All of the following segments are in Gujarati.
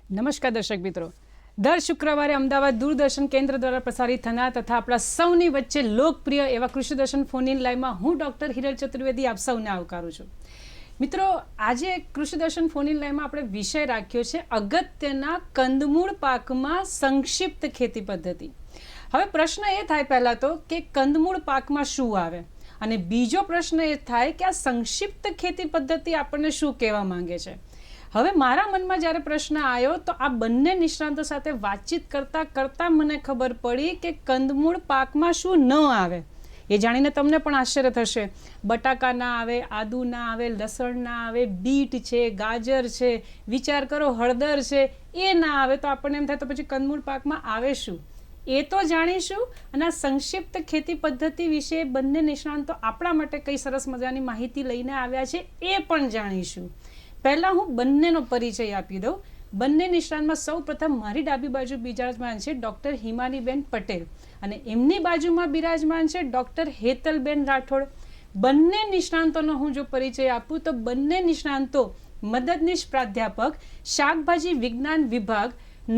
નમસ્કાર દર્શક મિત્રો, દર શુક્રવારે અમદાવાદ દૂરદર્શન કેન્દ્ર દ્વારા પ્રસારિત થનાર તથા આપણા સૌની વચ્ચે લોકપ્રિય એવા કૃષિ દર્શન ફોન ઇન લાઈવમાં હું ડૉક્ટર હિરલ ચતુર્વેદી આપ સૌને આવકારું છું. મિત્રો, આજે કૃષિ દર્શન ફોન ઇન લાઈવમાં આપણે વિષય રાખ્યો છે અગત્યના કંદમૂળ પાકમાં સંક્ષિપ્ત ખેતી પદ્ધતિ. હવે પ્રશ્ન એ થાય પહેલાં તો કે કંદમૂળ પાકમાં શું આવે, અને બીજો પ્રશ્ન એ થાય કે આ સંક્ષિપ્ત ખેતી પદ્ધતિ આપણને શું કહેવા માંગે છે. હવે મારા મનમાં જ્યારે પ્રશ્ન આવ્યો તો આ બંને નિષ્ણાંતો સાથે વાતચીત કરતાં મને ખબર પડી કે કંદમૂળ પાકમાં શું ન આવે એ જાણીને તમને પણ આશ્ચર્ય થશે. બટાકા ના આવે, આદુ ના આવે, લસણ ના આવે, બીટ છે, ગાજર છે, વિચાર કરો હળદર છે, એ ના આવે તો આપણને એમ થાય તો પછી કંદમૂળ પાકમાં આવે શું, એ તો જાણીશું. અને આ સંક્ષિપ્ત ખેતી પદ્ધતિ વિશે બંને નિષ્ણાંતો આપણા માટે કઈ સરસ મજાની માહિતી લઈને આવ્યા છે એ પણ જાણીશું. પહેલાં હું બંનેનો પરિચય આપી દઉં. બંને નિષ્ણાંતમાં સૌ પ્રથમ મારી ડાબી બાજુ બિરાજમાન છે ડૉક્ટર હિમાનીબેન પટેલ અને એમની બાજુમાં બિરાજમાન છે ડૉક્ટર હેતલબેન રાઠોડ. બંને નિષ્ણાંતોનો હું જો પરિચય આપું તો બંને નિષ્ણાંતો મદદનીશ પ્રાધ્યાપક શાકભાજી વિજ્ઞાન વિભાગ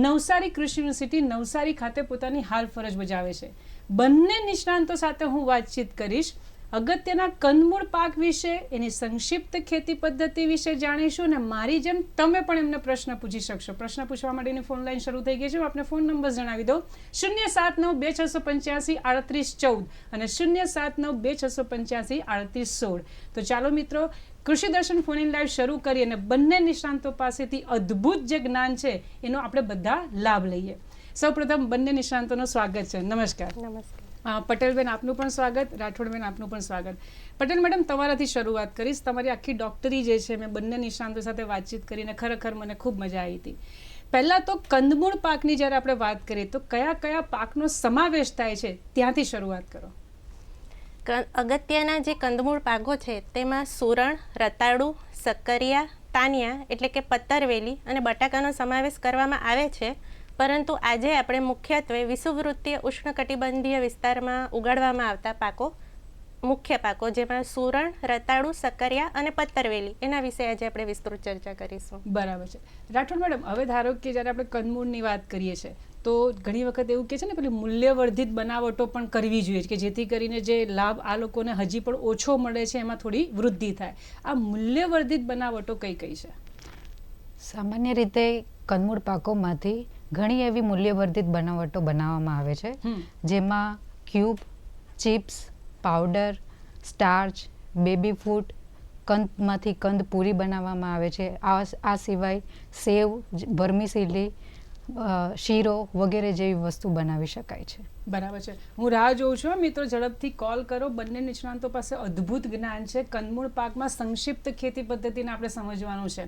નવસારી કૃષિ યુનિવર્સિટી નવસારી ખાતે પોતાની હાલ ફરજ બજાવે છે. બંને નિષ્ણાંતો સાથે હું વાતચીત કરીશ. અગત્યના કંદમૂળ પાક વિશે, એની સંક્ષિપ્ત ખેતી પદ્ધતિ વિશે જાણીશું અને મારી જેમ તમે પણ એમને પ્રશ્ન પૂછી શકશો. પ્રશ્ન પૂછવા માટેની ફોન લાઈન શરૂ થઈ ગઈ છે. હું આપને ફોન નંબર જણાવી દઉં: 07926853814 અને 07926853816. તો ચાલો મિત્રો, કૃષિ દર્શન ફોન ઇન લાઈવ શરૂ કરી અને બંને નિષ્ણાંતો પાસેથી અદ્ભુત જે જ્ઞાન છે એનો આપણે બધા લાભ લઈએ. સૌપ્રથમ બંને નિષ્ણાંતોનું સ્વાગત છે. નમસ્કાર. નમસ્કાર. પટેલબેન આપનું પણ સ્વાગત, રાઠોડબેન આપનું પણ સ્વાગત. પટેલ મેડમ, તમારાથી શરૂઆત કરીશ. તમારી આખી ડૉક્ટરી જે છે મેં બંને નિષ્ણાંતો સાથે વાતચીત કરીને ખરેખર મને ખૂબ મજા આવી હતી. પહેલાં તો કંદમૂળ પાકની જ્યારે આપણે વાત કરીએ તો કયા કયા પાકનો સમાવેશ થાય છે ત્યાંથી શરૂઆત કરો. અગત્યના જે કંદમૂળ પાકો છે તેમાં સુરણ, રતાળુ, સક્કરિયા, તાનિયા એટલે કે પત્તરવેલી અને બટાકાનો સમાવેશ કરવામાં આવે છે. પરંતુ આજે આપણે મુખ્યત્વે વિષુવવૃત્તીય ઉષ્ણકટિબંધીય વિસ્તારમાં ઉગાડવામાં આવતા મુખ્ય પાકો જેમાં સુરણ, રતાળુ, સક્કરિયા અને પત્તરવેલી એના વિશે આજે આપણે વિસ્તૃત ચર્ચા કરીશું. બરાબર છે. રાઠોડ મેડમ, હવે ધારો કે જ્યારે આપણે કંદમૂળની વાત કરીએ છીએ તો ઘણી વખત એવું કહે છે ને પેલી મૂલ્યવર્ધિત બનાવટો પણ કરવી જોઈએ કે જેથી કરીને જે લાભ આ લોકોને હજી પણ ઓછો મળે છે એમાં થોડી વૃદ્ધિ થાય. આ મૂલ્યવર્ધિત બનાવટો કઈ કઈ છે? સામાન્ય રીતે કંદમૂળ પાકોમાંથી ઘણી એવી મૂલ્યવર્ધિત બનાવટો બનાવવામાં આવે છે, જેમાં cube, chips, powder, starch, baby food, કંદમાંથી કંદ પૂરી બનાવવામાં આવે છે. આ સિવાય સેવ, વર્મિસેલી, શીરો વગેરે જેવી વસ્તુ બનાવી શકાય છે. બરાબર છે. હું રાહ જોઉં છું મિત્રો, ઝડપથી કોલ કરો. બંને નિષ્ણાંતો પાસે અદ્ભુત જ્ઞાન છે. કંદમૂળ પાકમાં સંક્ષિપ્ત ખેતી પદ્ધતિને આપણે સમજવાનું છે.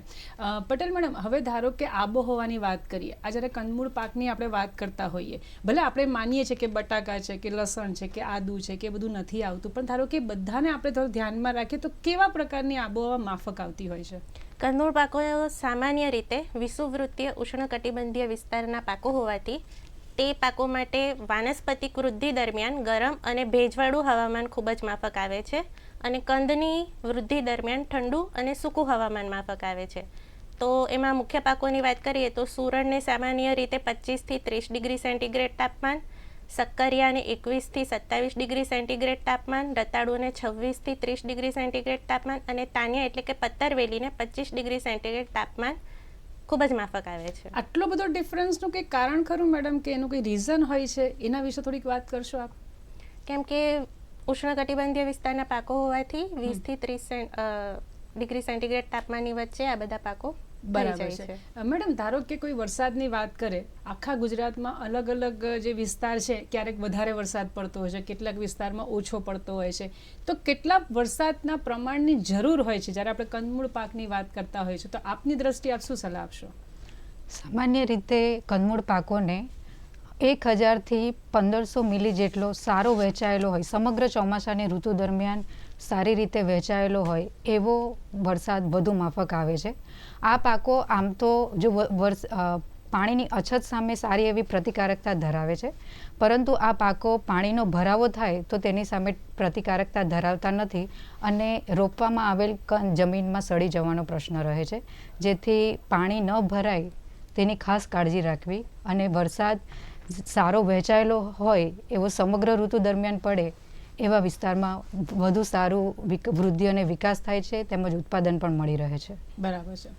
પટેલ મેડમ, હવે ધારો કે આબોહવાની વાત કરીએ. આ જ્યારે કંદમૂળ પાકની આપણે વાત કરતા હોઈએ, ભલે આપણે માનીએ છીએ કે બટાકા છે કે લસણ છે કે આદુ છે કે બધું નથી આવતું, પણ ધારો કે બધાને આપણે થોડું ધ્યાનમાં રાખીએ તો કેવા પ્રકારની આબોહવા માફક આવતી હોય છે? કંદમૂળ પાકો સામાન્ય રીતે વિષુવવૃત્તીય ઉષ્ણકટિબંધીય વિસ્તારના પાકો હોવાથી તે પાકો માટે વાનસ્પતિક વૃદ્ધિ દરમિયાન ગરમ અને ભેજવાળું હવામાન ખૂબ જ માફક આવે છે અને કંદની વૃદ્ધિ દરમિયાન ઠંડુ અને સૂકું હવામાન માફક આવે છે. તો એમાં મુખ્ય પાકોની વાત કરીએ તો સુરણને સામાન્ય રીતે 25 થી 30 ડિગ્રી સેન્ટીગ્રેડ તાપમાન, સક્કરિયાને 21 થી 27 ડિગ્રી સેન્ટીગ્રેડ તાપમાન, રતાળુને 26 થી 30 ડિગ્રી સેન્ટીગ્રેડ તાપમાન અને તાનિયા એટલે કે પત્તરવેલીને 25 ડિગ્રી સેન્ટીગ્રેડ તાપમાન ખૂબ જ માફક આવે છે. આટલો બધો ડિફરન્સનું કંઈ કારણ ખરું મેડમ, કે એનું કંઈ રીઝન હોય છે? એના વિશે થોડીક વાત કરશો આપ? કેમ કે ઉષ્ણકટિબંધીય વિસ્તારના પાકો હોવાથી 20 થી 30 ડિગ્રી સેન્ટીગ્રેડ તાપમાનની વચ્ચે આ બધા પાકો બરાબર છે. મેડમ, ધારો કે કોઈ વરસાદની વાત કરે, આખા ગુજરાતમાં અલગ અલગ જે વિસ્તાર છે ક્યારેક વધારે વરસાદ પડતો હોય છે, કેટલાક વિસ્તારમાં ઓછો પડતો હોય છે, તો કેટલા વરસાદના પ્રમાણની જરૂર હોય છે જ્યારે આપણે કંદમૂળ પાકની વાત કરતા હોઈએ છીએ? તો આપની દ્રષ્ટિએ આપ શું સલાહ આપશો? સામાન્ય રીતે કંદમૂળ પાકોને 1000 થી 1500 મિલી જેટલો સારો વહેંચાયેલો હોય, સમગ્ર ચોમાસાની ઋતુ દરમિયાન સારી રીતે વહેંચાયેલો હોય એવો વરસાદ વધુ માફક આવે છે. આ પાકો આમ તો જો પાણીની અછત સામે સારી એવી પ્રતિકારકતા ધરાવે છે, પરંતુ આ પાકો પાણીનો ભરાવો થાય તો તેની સામે પ્રતિકારકતા ધરાવતા નથી અને રોપવામાં આવેલ જમીનમાં સડી જવાનો પ્રશ્ન રહે છે. જેથી પાણી ન ભરાય તેની ખાસ કાળજી રાખવી અને વરસાદ સારો વહેંચાયેલો હોય એવો સમગ્ર ઋતુ દરમિયાન પડે એવા વિસ્તારમાં વધુ સારું વૃદ્ધિ અને વિકાસ થાય છે, તેમજ ઉત્પાદન પણ મળી રહે છે. બરાબર છે.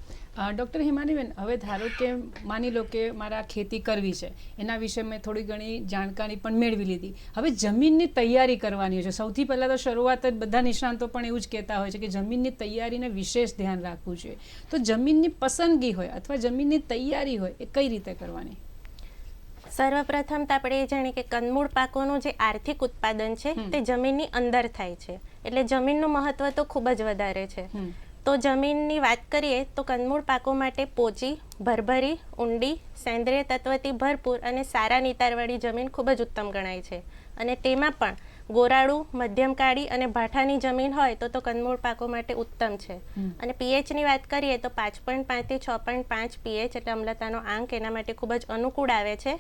ડૉક્ટર હિમાનીબેન, હવે ધારો કે માની લો કે મારે આ ખેતી કરવી છે, એના વિશે મેં થોડી ઘણી જાણકારી પણ મેળવી લીધી. હવે જમીનની તૈયારી કરવાની છે. સૌથી પહેલાં તો શરૂઆત જ બધા નિષ્ણાંતો પણ એવું જ કહેતા હોય છે કે જમીનની તૈયારીને વિશેષ ધ્યાન રાખવું જોઈએ. તો જમીનની પસંદગી હોય અથવા જમીનની તૈયારી હોય એ કઈ રીતે કરવાની? સર્વપ્રથમ તો આપણે એ જાણીએ કે કંદમૂળ પાકોનું જે આર્થિક ઉત્પાદન છે તે જમીનની અંદર થાય છે, એટલે જમીનનું મહત્વ તો ખૂબ જ વધારે છે. તો જમીનની વાત કરીએ તો કંદમૂળ પાકો માટે પોચી, ભરભરી, ઊંડી, સેન્દ્રિય તત્વથી ભરપૂર અને સારા નિતારવાળી જમીન ખૂબ જ ઉત્તમ ગણાય છે. અને તેમાં પણ ગોરાળું, મધ્યમ કાળી અને ભાઠાની જમીન હોય તો કંદમૂળ પાકો માટે ઉત્તમ છે. અને પીએચની વાત કરીએ તો 5.5 થી 6.5 પીએચ એટલે અમ્લતાનો આંક એના માટે ખૂબ જ અનુકૂળ આવે છે.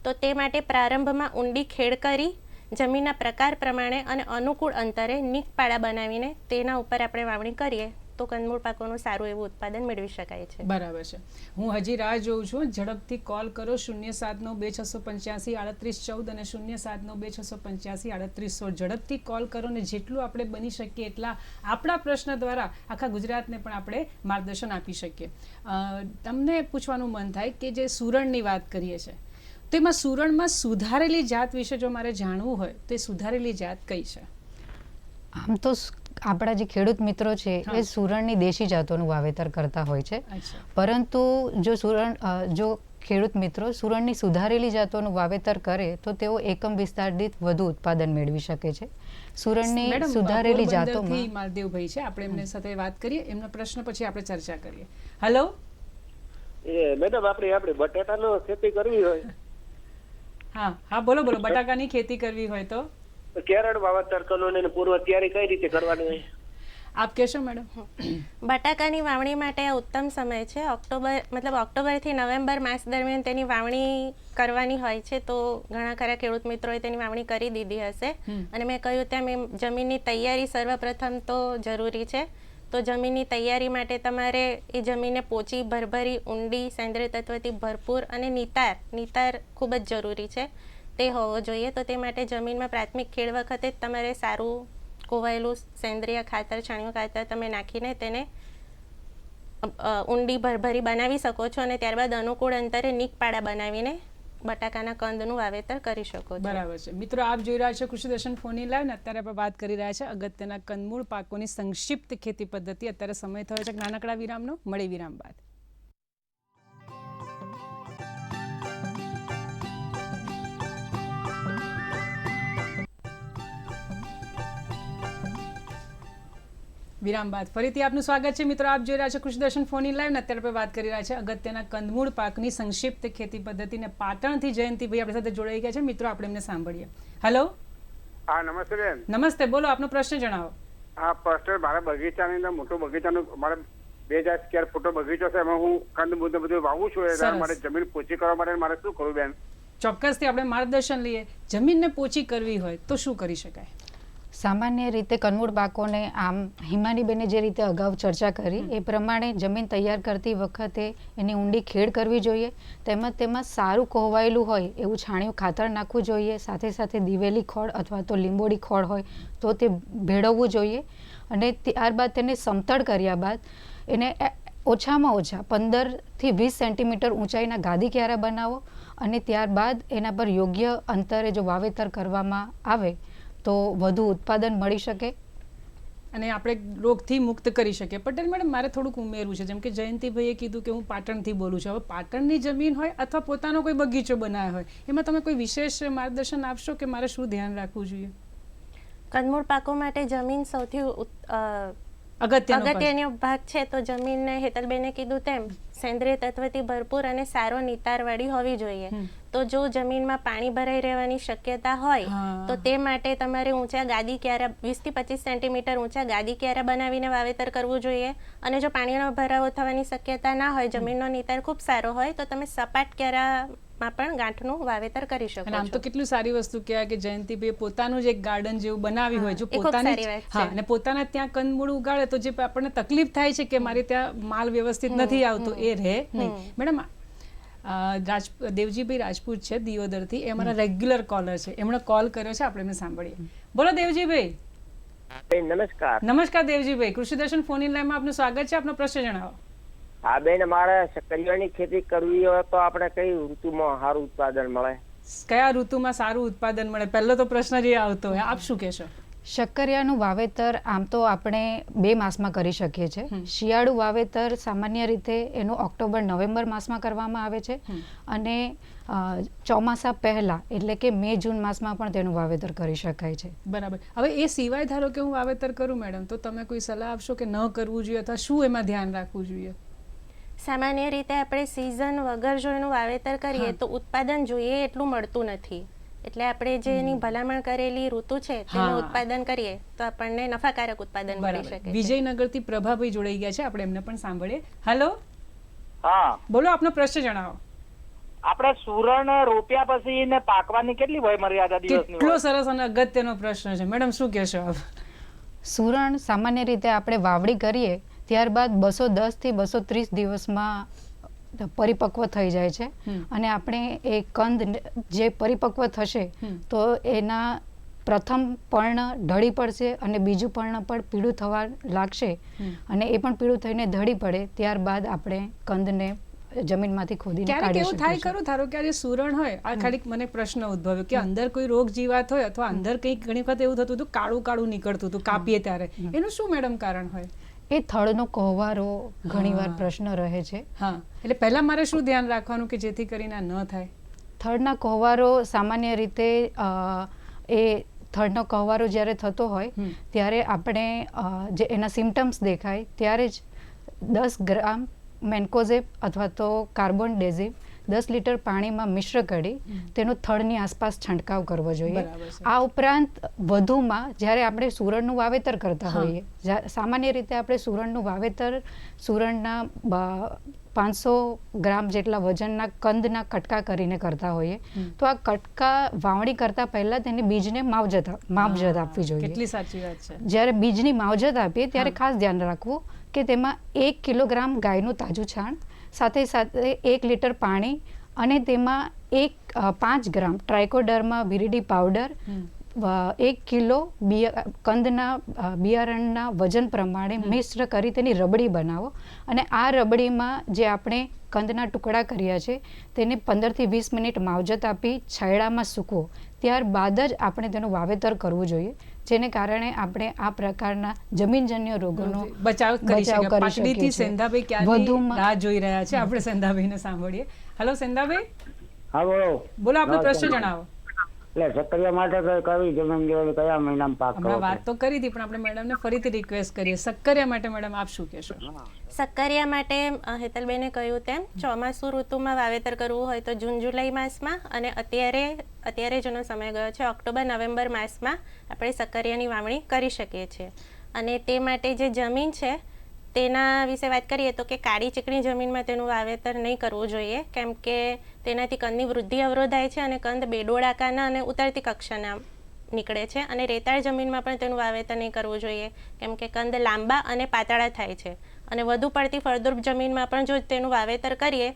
તો તે માટે પ્રારંભમાં ઊંડી ખેડ કરી જમીનના પ્રકાર પ્રમાણે અને અનુકૂળ અંતરે નીક પાડા બનાવીને તેના ઉપર આપણે વાવણી કરીએ તો કંદમૂળ પાકોનું સારું એવું ઉત્પાદન મેળવી શકાય છે. બરાબર છે. હું હજી રાહ જોઉં છું. ઝડપથી કોલ કરો 0792685 3814 અને 0792685 3816. ઝડપથી કોલ કરો ને જેટલું આપણે બની શકીએ એટલા આપણા પ્રશ્ન દ્વારા આખા ગુજરાતને પણ આપણે માર્ગદર્શન આપી શકીએ. તમને પૂછવાનું મન થાય કે જે સુરણની વાત કરીએ છીએ તો એમાં સુરણમાં સુધારેલી જાત વિશે જો મારે જાણવું હોય તો એ સુધારેલી જાત કઈ છે? આમ તો આપણા જે ખેડૂત મિત્રો છે એ સુરણની દેશી જાતોનું વાવેતર કરતા હોય છે, પરંતુ જો ખેડૂત મિત્રો સુરણની સુધારેલી જાતોનું વાવેતર કરે તો તેઓ એકમ વિસ્તાર દીઠ વધુ ઉત્પાદન મેળવી શકે છે. સુરણની સુધારેલી જાતોમાં માલદેવભાઈ છે, આપણે એમની સાથે વાત કરીએ. એમનો પ્રશ્ન પછી આપણે ચર્ચા કરીએ. હેલો મેડમ, આપણે બટાટાનો ખેતી કરવી હોય. હા બોલો. બટાકાની ખેતી કરવી હોય તો કેરળ વાવેતર કરવાનું અને પૂર્વ તૈયારી કઈ રીતે કરવાની હોય આપ કહેશો મેડમ? બટાકાની વાવણી માટે આ ઉત્તમ સમય છે. ઓક્ટોબરથી નવેમ્બર માસ દરમિયાન તેની વાવણી કરવાની હોય છે. તો ઘણા ખરા ખેડૂત મિત્રોએ તેની વાવણી કરી દીધી હશે. અને મેં કહ્યું તેમ જમીનની તૈયારી સર્વપ્રથમ તો જરૂરી છે. તો જમીનની તૈયારી માટે તમારે એ જમીનને પોચી, ભરભરી, ઊંડી, સેન્દ્રિય તત્વથી ભરપૂર અને નિતાર ખૂબ જ જરૂરી છે તે હોવો જોઈએ. તો તે માટે જમીનમાં પ્રાથમિક ખેડ વખતે જ તમારે સારું કોવાયેલું સેન્દ્રિય ખાતર, છાણિયું ખાતર તમે નાખીને તેને ઊંડી ભરભરી બનાવી શકો છો અને ત્યારબાદ અનુકૂળ અંતરે નીક પાડા બનાવીને બટાકાના કંદનું વાવેતર કરી શકો છો. બરાબર છે. મિત્રો, આપ જોઈ રહ્યા છો કૃષિ દર્શન ફોન ઇન લાઈવ ને અત્યારે આપણે વાત કરી રહ્યા છે અગત્યના કંદમૂળ પાકોની સંક્ષિપ્ત ખેતી પદ્ધતિ. અત્યારે સમય થયો છે નાનકડા વિરામનો. મળી વિરામ બાદ. વિરામ બાદ ફરીથી આપનું સ્વાગત છે. મિત્રો, આપ જોઈ રહ્યા છો કૃષિ દર્શન ફોન ઇન લાઈવ ને અત્યારે આપણે વાત કરી રહ્યા છે અગત્યના કંદમૂળ પાકની સંક્ષિપ્ત ખેતી પદ્ધતિને પાટણથી જયંતિભાઈ આપણી સાથે જોડાઈ ગયા છે. મિત્રો, આપણે એમને સાંભળીએ. હેલો. હા, નમસ્તે બેન. નમસ્તે, બોલો, આપનો પ્રશ્ન જણાવો. હા, પ્રશ્ન મારા બગીચાની અંદર મોટો બગીચાનો મારે 2000 સ્ક્વેર ફૂટનો બગીચો છે, એમાં હું કંદ બધું વાવું છું. એટલે મારે જમીન પોચી કરવા માટે મારે શું કરવું બેન? ચોક્કસથી આપણે માર્ગદર્શન લઈએ. જમીનને પોચી કરવી હોય તો શું કરી શકાય? સામાન્ય રીતે કંદમૂળ પાકોને આમ હિમાનીબેને જે રીતે અગાઉ ચર્ચા કરી એ પ્રમાણે જમીન તૈયાર કરતી વખતે એની ઊંડી ખેડ કરવી જોઈએ. તેમાં સારું કોહવાયેલું હોય એવું છાણિયું ખાતર નાખવું જોઈએ. સાથે સાથે દિવેલી ખોળ અથવા તો લીંબોડી ખોળ હોય તો તે ભેળવવું જોઈએ. અને ત્યારબાદ તેને સમતળ કર્યા બાદ એને ઓછામાં ઓછા 15 થી 20 સેન્ટીમીટર ઊંચાઈના ગાદી ક્યારા બનાવો અને ત્યારબાદ એના પર યોગ્ય અંતરે જો વાવેતર કરવામાં આવે તો વધુ ઉત્પાદન મળી શકે અને આપણે રોગથી મુક્ત કરી શકીએ. પટેલ મેડમ, મારે થોડુંક ઉમેરવું છે. જેમ કે જયંતિભાઈએ કીધું કે હું પાટણથી બોલું છું. હવે પાટણની જમીન હોય અથવા પોતાનો કોઈ બગીચો બનાવ્યો હોય, એમાં તમે કોઈ વિશેષ માર્ગદર્શન આપશો કે મારે શું ધ્યાન રાખવું જોઈએ? કંદમૂળ પાકો માટે જમીન સૌથી અગત્યનો ભાગ છે. તો જમીનને હેતલબેને કીધું તેમ સેન્દ્રિય તત્વથી ભરપૂર અને સારો નિતારવાળી હોવી જોઈએ. તો જો જમીનમાં પાણી ભરાઈ રહેવાની શક્યતા હોય તો તે માટે તમારે ઊંચા ગાદી ક્યારા 20 થી 25 સેન્ટીમીટર ઊંચા ગાદી ક્યારા બનાવીને વાવેતર કરવું જોઈએ. અને જો પાણીનો ભરાવો થવાની શક્યતા ના હોય, જમીનનો નિતાર ખૂબ સારો હોય, તો તમે સપાટ ક્યારામાં પણ ગાંઠનું વાવેતર કરી શકો છો. આમ તો કેટલી સારી વસ્તુ કહેવાય કે જયંતિભાઈ પોતાનું જ એક ગાર્ડન જેવું બનાવ્યું હોય. જો પોતાના ત્યાં કંદમૂળ ઉગાડે તો જે આપણને તકલીફ થાય છે કે મારે ત્યાં માલ વ્યવસ્થિત નથી આવતો એ રહે નહીં. મેડમ, દેવજીભાઈ રાજપૂત છે દિયોદરથી, એ અમારા રેગ્યુલર કોલર છે, એમણે કોલ કર્યો છે, આપણે એમને સાંભળીએ. બોલો દેવજીભાઈ. નમસ્કાર. નમસ્કાર દેવજીભાઈ, કૃષિ દર્શન ફોન ઇન લાઈનમાં આપનું સ્વાગત છે, આપનો પ્રશ્ન જણાવો. હા બેન, મારે શક્કરિયાની ખેતી કરવી હોય તો આપણે કઈ ઋતુમાં સારું ઉત્પાદન મળે? કયા ઋતુમાં સારું ઉત્પાદન મળે, પહેલો તો પ્રશ્ન જે આવતો હોય, આપ શું કહેશો? શક્કરિયાનું વાવેતર આમ તો આપણે 2 માસમાં કરી શકીએ છીએ. શિયાળુ વાવેતર સામાન્ય રીતે એનું ઓક્ટોબર-નવેમ્બર માસમાં કરવામાં આવે છે અને ચોમાસા પહેલા એટલે કે મે-જૂન માસમાં પણ તેનું વાવેતર કરી શકાય છે. બરાબર. હવે એ સિવાય ધારો કે હું વાવેતર કરું મેડમ, તો તમે કોઈ સલાહ આપશો કે ન કરવું જોઈએ અથવા શું એમાં ધ્યાન રાખવું જોઈએ? સામાન્ય રીતે આપણે સિઝન વગર જો એનું વાવેતર કરીએ તો ઉત્પાદન જોઈએ એટલું મળતું નથી. એટલે આપણે જે એની ભલામણ કરેલી ઋતુ છે તેનું ઉત્પાદન કરીએ તો આપણને નફાકારક ઉત્પાદન મળી શકે છે. વિજયનગરથી પ્રભાભાઈ જોડાઈ ગયા છે, આપણે એમને પણ સાંભળીએ. હેલો. હા બોલો, આપનો પ્રશ્ન જણાવો. આપણે સુરણ રોપ્યા પછી ને પાકવાની કેટલી વય મર્યાદા દિવસની કેટલો સરસ અને અગત્યનો પ્રશ્ન છે મેડમ, શું કહેશો આપ? સુરણ સામાન્ય રીતે આપણે વાવડી કરીએ ત્યારબાદ 210 થી 230 દિવસમાં પરિપક્વ થઈ જાય છે અને આપણે એ કંદ જે પરિપક્વ થશે તો એના પ્રથમ પર્ણ ઢળી પડશે અને બીજું પર્ણ પણ પીળું થવા લાગશે અને એ પણ પીળું થઈને ઢળી પડે ત્યારબાદ આપણે કંદને જમીનમાંથી ખોદીને કાઢી શકીએ. એવું થાય ખરું, ધારો કે આ સુરણ હોય, આ ખાલી મને પ્રશ્ન ઉદ્ભવ્યો કે અંદર કોઈ રોગ જીવાત હોય અથવા અંદર કંઈક ઘણી વખત એવું થતું હતું કાળું કાળું નીકળતું હતું કાપીએ ત્યારે, એનું શું મેડમ કારણ હોય? એ થડનો કોહવારો ઘણીવાર પ્રશ્ન રહે છે. હા, એટલે પહેલા મારે શું ધ્યાન રાખવાનું કે જેથી કરીને આ ન થાય? થડના કોહવારો સામાન્ય રીતે એ થડનો કોહવારો જ્યારે થતો હોય ત્યારે આપણે જે એના સિમ્ટમ્સ દેખાય ત્યારે જ 10 ગ્રામ મેન્કોઝેબ અથવા તો કાર્બન ડેઝિમ 10 લીટર પાણીમાં મિશ્ર કરી તેનો થડની આસપાસ છંટકાવ કરવો જોઈએ. આ ઉપરાંત વધુમાં જ્યારે આપણે સુરણનું વાવેતર કરતા હોઈએ, સામાન્ય રીતે આપણે સુરણનું વાવેતર સુરણના 500 ગ્રામ જેટલા વજનના કંદના કટકા કરીને કરતા હોઈએ તો આ કટકા વાવણી કરતા પહેલા તેને બીજને માવજત આપવી જોઈએ. કેટલી સાચી વાત છે. જ્યારે બીજની માવજત આપીએ ત્યારે ખાસ ધ્યાન રાખવું કે તેમાં 1 કિલોગ્રામ ગાયનું તાજું છાણ સાથે સાથે 1 લીટર પાણી અને તેમાં 5 ગ્રામ ટ્રાઇકોડર્મા વિરિડી પાવડર 1 કિલો કંદના બિયારણના વજન પ્રમાણે મિશ્ર કરી તેની રબડી બનાવો અને આ રબડીમાં જે આપણે કંદના ટુકડા કર્યા છે તેને 15 થી 20 મિનિટ માવજત આપી છાયડામાં સૂકવો, ત્યારબાદ જ આપણે તેનું વાવેતર કરવું જોઈએ, જેને કારણે આપણે આ પ્રકારના જમીનજન્ય રોગોનો બચાવ કરી શકીએ છીએ. સેંધાભાઈ ક્યાંથી રાહ જોઈ રહ્યા છે, આપણે સેંધાભાઈને સાંભળીએ. હેલો સેંધાભાઈ. હા બોલો. બોલો, આપનો પ્રશ્ન જણાવો. એટલે શક્કરિયા માટે કઈ જમીન જોડે કયા મહિનામાં પાક હમણાં વાત તો કરી હતી પણ આપણે મેડમને ફરીથી રિક્વેસ્ટ કરીએ, શક્કરિયા માટે મેડમ આપ શું કહેશો? શક્કરિયા માટે હેતલબેને કહ્યું તેમ ચોમાસુ ઋતુમાં વાવેતર કરવું હોય તો જૂન-જુલાઈ માસમાં અને અત્યારે જેનો સમય ગયો છે ઓક્ટોબર-નવેમ્બર માસમાં આપણે શક્કરિયાની વાવણી કરી શકીએ છીએ. અને તે માટે જે જમીન છે તેના વિશે વાત કરીએ તો કે કાળી ચીકણી જમીનમાં તેનું વાવેતર નહીં કરવું જોઈએ, કેમ કે તેનાથી કંદની વૃદ્ધિ અવરોધાય છે અને કંદ બેડોળાકારના અને ઉતરતી કક્ષાના નીકળે છે. અને રેતાળ જમીનમાં પણ તેનું વાવેતર નહીં કરવું જોઈએ કેમ કે કંદ લાંબા અને પાતળા થાય છે. અને વધુ પડતી ફળદ્રુપ જમીનમાં પણ જો તેનું વાવેતર કરીએ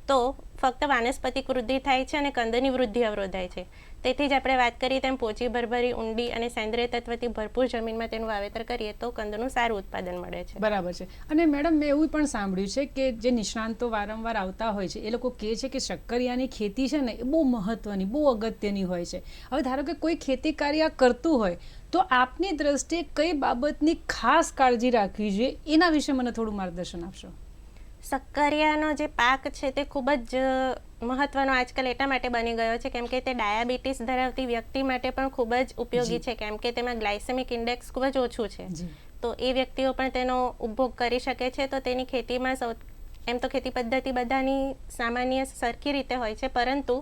તો ફક્ત વાનસ્પતિક વૃદ્ધિ થાય છે અને કંદની વૃદ્ધિ અવરોધાય છે. તેથી જ આપણે વાત કરીએ તેમ પોચી ભરભરી ઊંડી અને સેન્દ્રિય તત્વથી ભરપૂર જમીનમાં તેનું વાવેતર કરીએ તો કંદનું સારું ઉત્પાદન મળે છે. બરાબર છે. અને મેડમ મેં એવું પણ સાંભળ્યું છે કે જે નિષ્ણાંતો વારંવાર આવતા હોય છે એ લોકો કહે છે કે શક્કરિયાની ખેતી છે ને એ બહુ મહત્વની, બહુ અગત્યની હોય છે. હવે ધારો કે કોઈ ખેતી કાર્ય કરતું હોય તો આપની દ્રષ્ટિએ કઈ બાબતની ખાસ કાળજી રાખવી જોઈએ, એના વિશે મને થોડું માર્ગદર્શન આપશો? શક્કરિયાનો જે પાક છે તે ખૂબ જ મહત્વનો આજકાલ એટલા માટે બની ગયો છે કેમ કે તે ડાયાબિટીસ ધરાવતી વ્યક્તિ માટે પણ ખૂબ જ ઉપયોગી છે કેમ કે તેમાં ગ્લાયસેમિક ઇન્ડેક્સ ખૂબ જ ઓછું છે. તો એ વ્યક્તિઓ પણ તેનો ઉપભોગ કરી શકે છે. તો તેની ખેતીમાં એમ તો ખેતી પદ્ધતિ બધાની સામાન્ય સરખી રીતે હોય છે, પરંતુ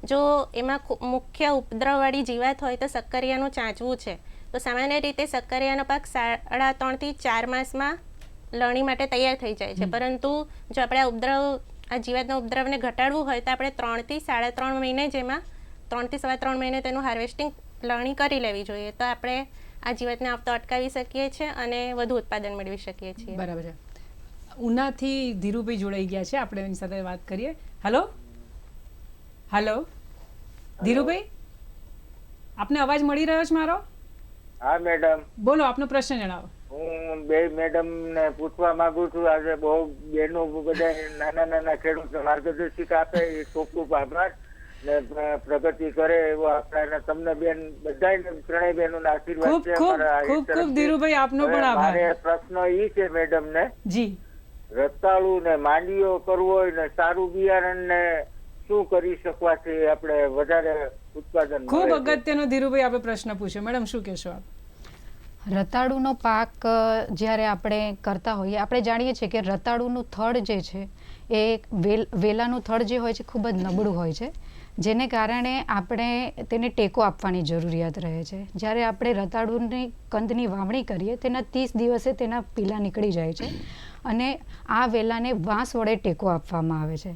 જો એમાં મુખ્ય ઉપદ્રવવાળી જીવાત હોય તો શક્કરિયાનું ચાંચવું છે. તો સામાન્ય રીતે શક્કરિયાનો પાક 3.5 થી 4 માસમાં લણણી માટે તૈયાર થઈ જાય છે, પરંતુ જો આપણે આ જીવાતના ઉપદ્રવને ઘટાડવું હોય તો આપણે 3 થી 3.5 મહિને જેમાં 3 થી 3.25 મહિને તેનું હાર્વેસ્ટિંગ લણણી કરી લેવી જોઈએ તો આપણે આ જીવાતને આવતો અટકાવી શકીએ છીએ અને વધુ ઉત્પાદન મેળવી શકીએ છીએ. બરાબર છે. ઉનાથી ધીરુભાઈ જોડાઈ ગયા છે, આપણે એની સાથે વાત કરીએ. હેલો. હાલો ધીરુભાઈ, આપને અવાજ મળી રહ્યો છે મારો? હા મેડમ, બોલો, આપનો પ્રશ્ન જણાવો. હું બે મેડમ ને પૂછવા માંગુ છું. આજે બહુ બહેનો બધા નાના નાના ખેડૂતો માર્ગદર્શિકા આપે એ ખૂબ ખૂબ આભાર ને પ્રગતિ કરે એવો આપણે તમને બેન બધાય ત્રણેય બહેનોના આશીર્વાદ ખૂબ છે. ખૂબ અમારા ખૂબ તરફથી. ખૂબ ધીરુભાઈ, આપનો પણ હવે આભાર. મારે પ્રશ્ન એ છે મેડમ ને, જી, રતાળુ ને માંડીઓ કરવો હોય ને સારું બિયારણ ને શું કરી શકવાથી આપણે વધારે ઉત્પાદન ખૂબ મળે છે? અગત્યનો ધીરુભાઈ આપણે પ્રશ્ન પૂછ્યો. મેડમ શું કહેશો આપ? રતાળુનો પાક જ્યારે આપણે કરતા હોઈએ, આપણે જાણીએ છીએ કે રતાળુનું થડ જે છે એ વેલાનું થડ જે હોય છે ખૂબ જ નબળું હોય છે, જેને કારણે આપણે તેને ટેકો આપવાની જરૂરિયાત રહે છે. જ્યારે આપણે રતાળુની કંદની વાવણી કરીએ તેના 30 દિવસે તેના પીલા નીકળી જાય છે અને આ વેલાને વાંસ વડે ટેકો આપવામાં આવે છે.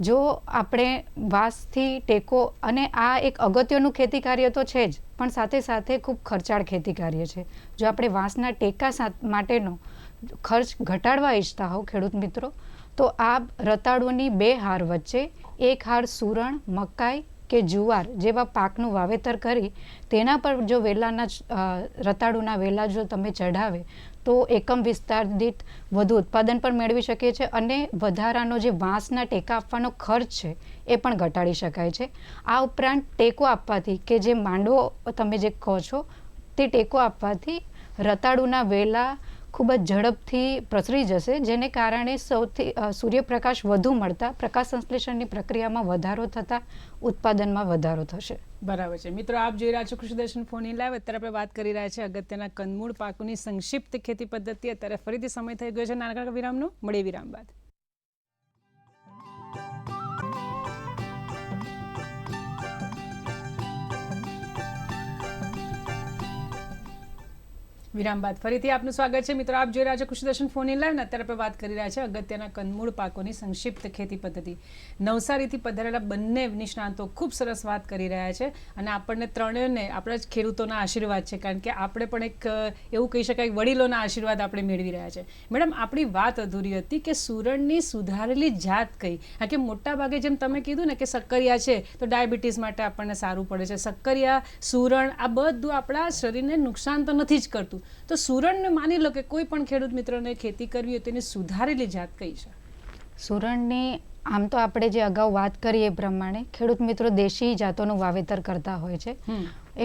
જો આપણે વાંસથી ટેકો, અને આ એક અગત્યનું ખેતી કાર્ય તો છે જ, પણ સાથે સાથે ખૂબ ખર્ચાળ ખેતી કાર્ય છે. જો આપણે વાંસના ટેકા માટેનો ખર્ચ ઘટાડવા ઈચ્છતા હોવ ખેડૂત મિત્રો, તો આ રતાળુની 2 હાર વચ્ચે એક હાર સુરણ, મકાઈ કે જુવાર જેવા પાકનું વાવેતર કરી તેના પર જો રતાળુના વેલા જો તમે ચઢાવે તો એકમ વિસ્તાર દીઠ વધુ ઉત્પાદન પણ મેળવી શકીએ છીએ અને વધારાનો જે વાંસના ટેકા આપવાનો ખર્ચ છે એ પણ ઘટાડી શકાય છે. આ ઉપરાંત ટેકો આપવાથી, કે જે માંડવો તમે જે કહો છો, તે ટેકો આપવાથી રતાળુના વેલા ખૂબ જ ઝડપથી પ્રસરી જશે, જેને કારણે સૂર્યપ્રકાશ વધુ મળતા પ્રકાશ સંશ્લેષણની પ્રક્રિયામાં વધારો થતાં ઉત્પાદનમાં વધારો થશે. બરાબર છે. મિત્રો, આપ જોઈ રહ્યા છો કૃષિ દર્શન ફોન ઇન લાઈવ. અત્યારે આપણે વાત કરી રહ્યા છીએ અગત્યના કંદમૂળ પાકોની સંક્ષિપ્ત ખેતી પદ્ધતિ. અત્યારે ફરીથી સમય થઈ ગયો છે નાનકડા વિરામનો. મળીએ વિરામ બાદ. વિરામ બાદ ફરીથી આપનું સ્વાગત છે. મિત્રો, આપ જોઈ રહ્યા છો કૃષિ દર્શન ફોન ઇન લાઈવ. અત્યારે આપણે વાત કરી રહ્યા છીએ અગત્યના કંદમૂળ પાકોની સંક્ષિપ્ત ખેતી પદ્ધતિ. નવસારીથી પધારેલા બંને નિષ્ણાંતો ખૂબ સરસ વાત કરી રહ્યા છે અને આપણને ત્રણેયને આપણા જ ખેડૂતોના આશીર્વાદ છે, કારણ કે આપણે પણ એક એવું કહી શકાય વડીલોના આશીર્વાદ આપણે મેળવી રહ્યા છે. મેડમ, આપણી વાત અધૂરી હતી કે સુરણની સુધારેલી જાત કઈ? કારણ કે મોટા ભાગે જેમ તમે કીધું ને કે સક્કરિયા છે તો ડાયાબિટીસ માટે આપણને સારું પડે છે. સક્કરિયા, સુરણ, આ બધું આપણા શરીરને નુકસાન તો નથી જ કરતું. તો સુરણને માની લો કે કોઈ પણ ખેડૂત મિત્રોને ખેતી કરવી હોય તેની સુધારેલી જાત કઈ છે? સુરણની આમ તો આપણે જે અગાઉ વાત કરી એ પ્રમાણે ખેડૂત મિત્રો દેશી જાતોનું વાવેતર કરતા હોય છે.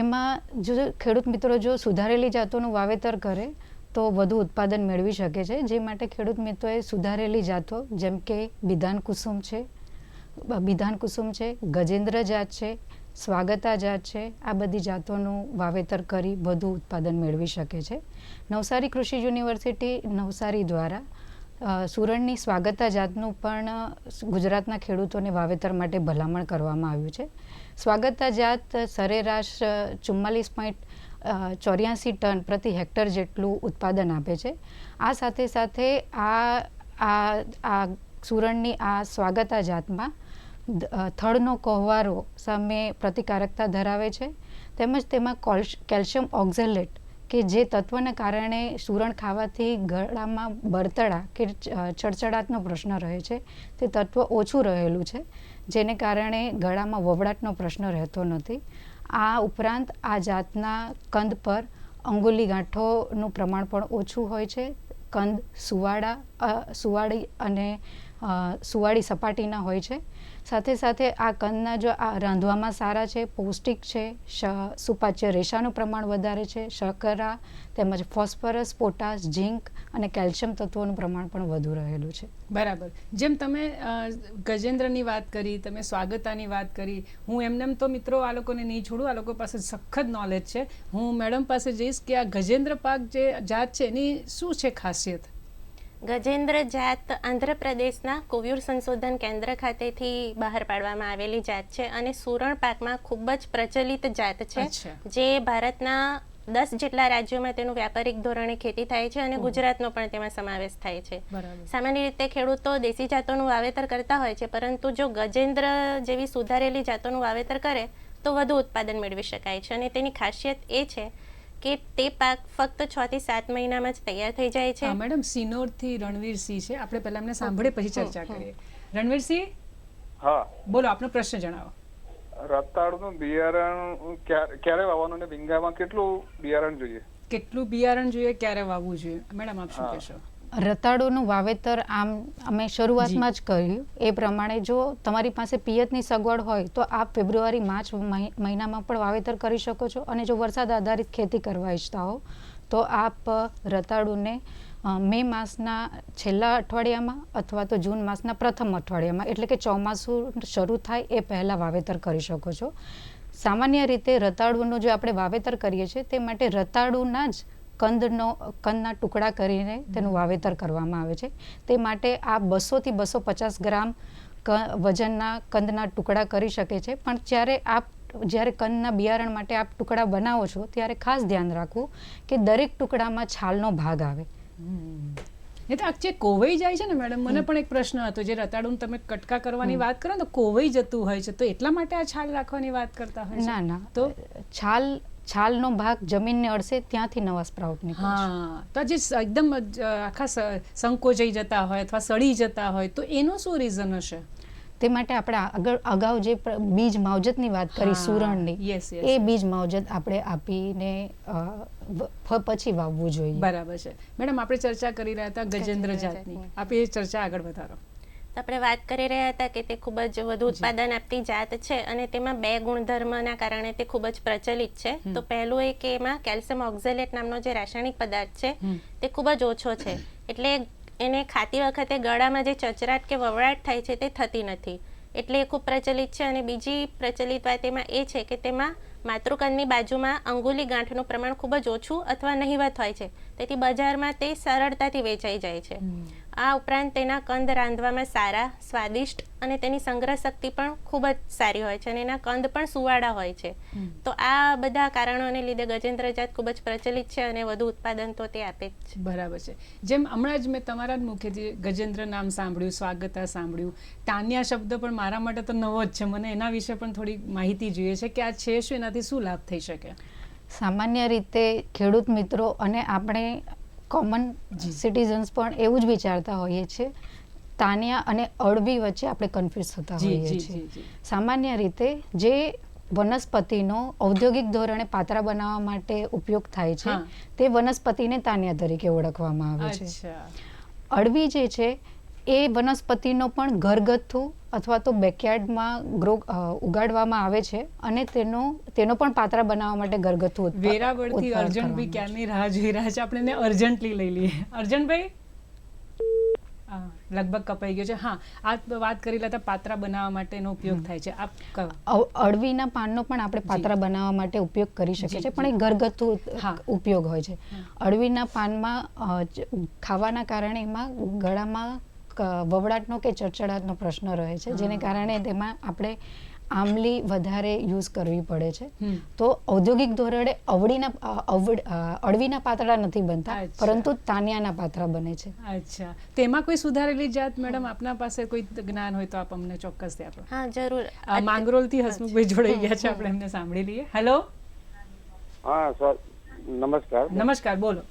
એમાં જો ખેડૂત મિત્રો જો સુધારેલી જાતોનું વાવેતર કરે તો વધુ ઉત્પાદન મેળવી શકે છે. જે માટે ખેડૂત મિત્રોએ સુધારેલી જાતો જેમ કે બિધાન કુસુમ છે, ગજેન્દ્ર જાત છે, સ્વાગતા જાત છે, આ બધી જાતોનું વાવેતર કરી વધુ ઉત્પાદન મેળવી શકે છે. નવસારી કૃષિ યુનિવર્સિટી નવસારી દ્વારા સુરણની સ્વાગતા જાતનું પણ ગુજરાતના ખેડૂતોને વાવેતર માટે ભલામણ કરવામાં આવ્યું છે. સ્વાગતા જાત સરેરાશ 44.84 ટન પ્રતિ હેક્ટર જેટલું ઉત્પાદન આપે છે. આ સાથે સાથે આ સુરણની આ સ્વાગતા જાતમાં થડનો કોહવારો સામે પ્રતિકારકતા ધરાવે છે, તેમજ તેમાં કેલ્શિયમ ઓક્ઝેલેટ કે જે તત્વને કારણે સુરણ ખાવાથી ગળામાં બળતરા કે ચડચડાટનો પ્રશ્ન રહે છે તે તત્વ ઓછું રહેલું છે, જેને કારણે ગળામાં વવડાટનો પ્રશ્ન રહેતો નથી. આ ઉપરાંત આ જાતના કંદ પર અંગુલી ગાંઠોનું પ્રમાણ પણ ઓછું હોય છે. કંદ સુવાળી સપાટીના હોય છે. સાથે સાથે આ કંદના જો આ રાંધવામાં સારા છે, પૌષ્ટિક છે, સુપાચ્ય રેશાનું પ્રમાણ વધારે છે, શર્કરા તેમજ ફોસ્ફરસ, પોટાશ, ઝીંક અને કેલ્શિયમ તત્વોનું પ્રમાણ પણ વધુ રહેલું છે. બરાબર. જેમ તમે ગજેન્દ્રની વાત કરી, તમે સ્વાગતાની વાત કરી, હું એમને તો મિત્રો આ લોકોને નહીં છોડું, આ લોકો પાસે સખત નોલેજ છે. હું મેડમ પાસે જઈશ કે આ ગજેન્દ્ર પાક જે જાત છે એની શું છે ખાસિયત? ગજેન્દ્ર જાત આંધ્રપ્રદેશના કોવ્યુર સંશોધન કેન્દ્ર ખાતેથી બહાર પાડવામાં આવેલી જાત છે અને સુરણ પાકમાં ખૂબ જ પ્રચલિત જાત છે, જે ભારતના 10 જેટલા રાજ્યોમાં તેનું વ્યાપારિક ધોરણે ખેતી થાય છે અને ગુજરાતનો પણ તેમાં સમાવેશ થાય છે. સામાન્ય રીતે ખેડૂતો દેશી જાતોનું વાવેતર કરતા હોય છે, પરંતુ જો ગજેન્દ્ર જેવી સુધારેલી જાતોનું વાવેતર કરે તો વધુ ઉત્પાદન મેળવી શકાય છે અને તેની ખાસિયત એ છે કે તે પાક ફક્ત 6 થી 7 મહિનામાં જ તૈયાર થઈ જાય છે. મેડમ, સિનોરથી રણવીરસિંહ છે, આપણે પહેલા એમને સાંભળીએ પછી ચર્ચા કરીએ. રણવીરસિંહ, હા બોલો, આપનો પ્રશ્ન જણાવો. રતાળુનું બિયારણ ક્યારે વાવવાનું ને ભીંગામાં કેટલું બિયારણ જોઈએ? કેટલું બિયારણ જોઈએ, ક્યારે વાવવું જોઈએ? મેડમ આપ શું કહેશો? રતાળુનું વાવેતર આમ અમે શરૂઆતમાં જ કર્યું એ પ્રમાણે જો તમારી પાસે પિયતની સગવડ હોય તો આપ ફેબ્રુઆરી માર્ચ મહિનામાં પણ વાવેતર કરી શકો છો, અને જો વરસાદ આધારિત ખેતી કરવા ઈચ્છતા હો તો આપ રતાળુને મે માસના છેલ્લા અઠવાડિયામાં અથવા તો જૂન માસના પ્રથમ અઠવાડિયામાં, એટલે કે ચોમાસું શરૂ થાય એ પહેલાં વાવેતર કરી શકો છો. સામાન્ય રીતે રતાળુનું જો આપણે વાવેતર કરીએ છીએ તે માટે રતાળુના જ કંદના ટુકડા કરીને તેનું વાવેતર કરવામાં આવે છે. તે માટે આ 200 થી 250 ગ્રામ વજનના કંદના ટુકડા કરી શકે છે. પણ જ્યારે કંદના બિયારણ માટે આપ ટુકડા બનાવો છો ત્યારે ખાસ ધ્યાન રાખવું કે દરેક ટુકડામાં છાલનો ભાગ આવે. એ તો જે કોવાઈ જાય છે ને મેડમ, મને પણ એક પ્રશ્ન હતો, જે રતાળું તમે કટકા કરવાની વાત કરો તો કોવાઈ જતું હોય છે, તો એટલા માટે આ છાલ રાખવાની વાત કરતા હોય છે? ના, તો છાલનો ભાગ જમીનને અડશે ત્યાંથી નવા સ્પ્રાઉટ નીકળે. હા, તો જે એકદમ આખા સંકોચાઈ જતા હોય અથવા સડી જતા હોય તો એનું શું રીઝન હશે? તે માટે આપણે અગાઉ જે બીજ માવજતની વાત કરી સુરણની, એ બીજ માવજત આપણે આપીને પછી વાવવું જોઈએ. બરાબર છે. મેડમ આપણે ચર્ચા કરી રહ્યા હતા ગજેન્દ્ર જાતની, આપ એ ચર્ચા આગળ વધારો. આપણે વાત કરી રહ્યા હતા કે તે ખૂબ જ વધુ ઉત્પાદન આપતી જાત છે અને તેમાં 2 ગુણધર્મના કારણે તે ખૂબ જ પ્રચલિત છે. તો પહેલું એ કે એમાં કેલ્શિયમ ઓક્ઝેલેટ નામનો જે રાસાયણિક પદાર્થ છે તે ખૂબ જ ઓછો છે, એટલે એને ખાતી વખતે ગળામાં જે ચચરાટ કે વવળાટ થાય છે તે થતી નથી, એટલે એ ખૂબ પ્રચલિત છે. અને બીજી પ્રચલિત વાત એમાં એ છે કે તેમાં માતૃકંદની બાજુમાં અંગુલી ગાંઠનું પ્રમાણ ખૂબ જ ઓછું અથવા નહિવત હોય છે, તેથી બજારમાં તે સરળતાથી વેચાઈ જાય છે. આ ઉપરાંત તેના કંદ રાંધવામાં સારા, સ્વાદિષ્ટ અને તેની સંગ્રહ શક્તિ પણ ખૂબ જ સારી હોય છે, અને એના કંદ પણ સુવાળા હોય છે. તો આ બધા કારણોને લીધે ગજેન્દ્ર જાત ખૂબ જ પ્રચલિત છે અને વધુ ઉત્પાદન તો તે આપે જ છે. બરાબર છે. જેમ હમણાં જ મેં તમારા મુખેથી ગજેન્દ્ર નામ સાંભળ્યું, સ્વાગતા સાંભળ્યું, તાન્યા શબ્દ પણ મારા માટે તો નવો જ છે, મને એના વિશે પણ થોડી માહિતી જોઈએ છે કે આ છે શું, એનાથી શું લાભ થઈ શકે? સામાન્ય રીતે ખેડૂત મિત્રો અને આપણે કોમન સિટીઝન્સ પણ એવું જ વિચારતા હોઈએ છીએ, તાનિયા અને અળવી વચ્ચે આપણે કન્ફ્યુઝ થતા હોઈએ છીએ. સામાન્ય રીતે જે વનસ્પતિનો ઔદ્યોગિક ધોરણે પાત્રા બનાવવા માટે ઉપયોગ થાય છે તે વનસ્પતિને તાનિયા તરીકે ઓળખવામાં આવે છે. અળવી જે છે એ વનસ્પતિનો પણ ઘરગથ્થુ અથવા તો બેકયાર્ડમાં ઉગાડવામાં આવે છે, અને તેનો પણ પાત્રા બનાવવા માટે ઘરગથ્થુ વેરાવળથી અર્જુનભાઈ ક્યારની રાહ જોઈ રહ્યા છે, આપણે એને અર્જન્ટલી લઈ લઈએ. અર્જુનભાઈ લગભગ કપાઈ ગયો છે. હા, આ વાત કરી લેતા પાત્રા બનાવવા માટેનો ઉપયોગ થાય છે. આપ કહો. અળવીના પાનનો પણ આપણે પાત્રા બનાવવા માટે ઉપયોગ કરી શકીએ છીએ, પણ એ ઘરગથ્થુ ઉપયોગ હોય છે. અળવીના પાનમાં ખાવાના કારણે એમાં ગળામાં વવડાટનો કે ચડચડાટનો પ્રશ્ન રહે છે, જેને કારણે તેમાં આપણે આમલી વધારે યુઝ કરવી પડે છે. તો ઔદ્યોગિક ધોરણે અળવીના પાતળા નથી બનતા, પરંતુ તાનિયાના પાત્રા બને છે. અચ્છા, તેમાં કોઈ સુધારેલી જાત મેડમ આપના પાસે કોઈ જ્ઞાન હોય તો આપ અમને ચોક્કસથી આપો. હા, જરૂર. માંગરોળથી હસમુખભાઈ જોડાઈ ગયા છે, આપણે એમને સાંભળી લઈએ. હેલો. હા સર, નમસ્કાર. નમસ્કાર, બોલો.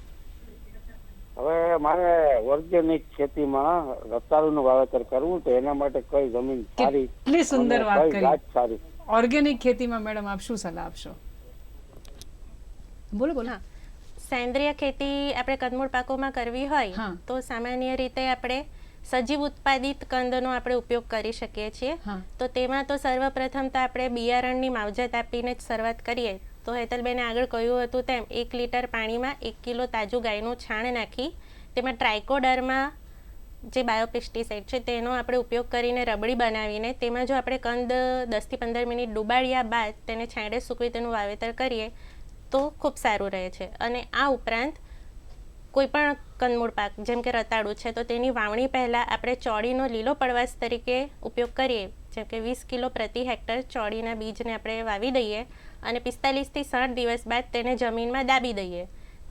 હવે મારે ઓર્ગેનિક ખેતીમાં રતાળુનું વાવેતર કરવું, તો એના માટે કઈ જમીન સારી? કેટલી સુંદર વાત કરી. સારી ઓર્ગેનિક ખેતીમાં મેડમ આપ શું સલાહ આપશો? બોલો બોલો. સેન્દ્રિય ખેતી આપણે કંદમૂળ પાકોમાં કરવી હોય તો સામાન્ય રીતે આપણે સજીવ ઉત્પાદિત કંદનો આપણે ઉપયોગ કરી શકીએ છીએ. તો તેમાં તો સર્વપ્રથમ તો આપણે બિયારણની માવજત આપીને જ શરૂઆત કરીએ. તો હેતલબેને આગળ કહ્યું હતું તેમ 1 લીટર પાણીમાં 1 કિલો તાજું ગાયનું છાણ નાખી તેમાં ટ્રાઇકોડર્મા જે બાયોપેસ્ટિસાઇડ છે તેનો આપણે ઉપયોગ કરીને રબડી બનાવીને તેમાં જો આપણે કંદ 10 થી 15 મિનિટ ડુબાડ્યા બાદ તેને છાંયડે સૂકવી તેનું વાવેતર કરીએ તો ખૂબ સારું રહે છે. અને આ ઉપરાંત કોઈ પણ કંદમૂળ પાક જેમ કે રતાળું છે તો તેની વાવણી પહેલાં આપણે ચોળીનો લીલો પડવાશ તરીકે ઉપયોગ કરીએ, જેમ કે 20 કિલો પ્રતિ હેક્ટર ચોળીના બીજને આપણે વાવી દઈએ અને 45 થી 60 દિવસ બાદ તેને જમીનમાં દાબી દઈએ.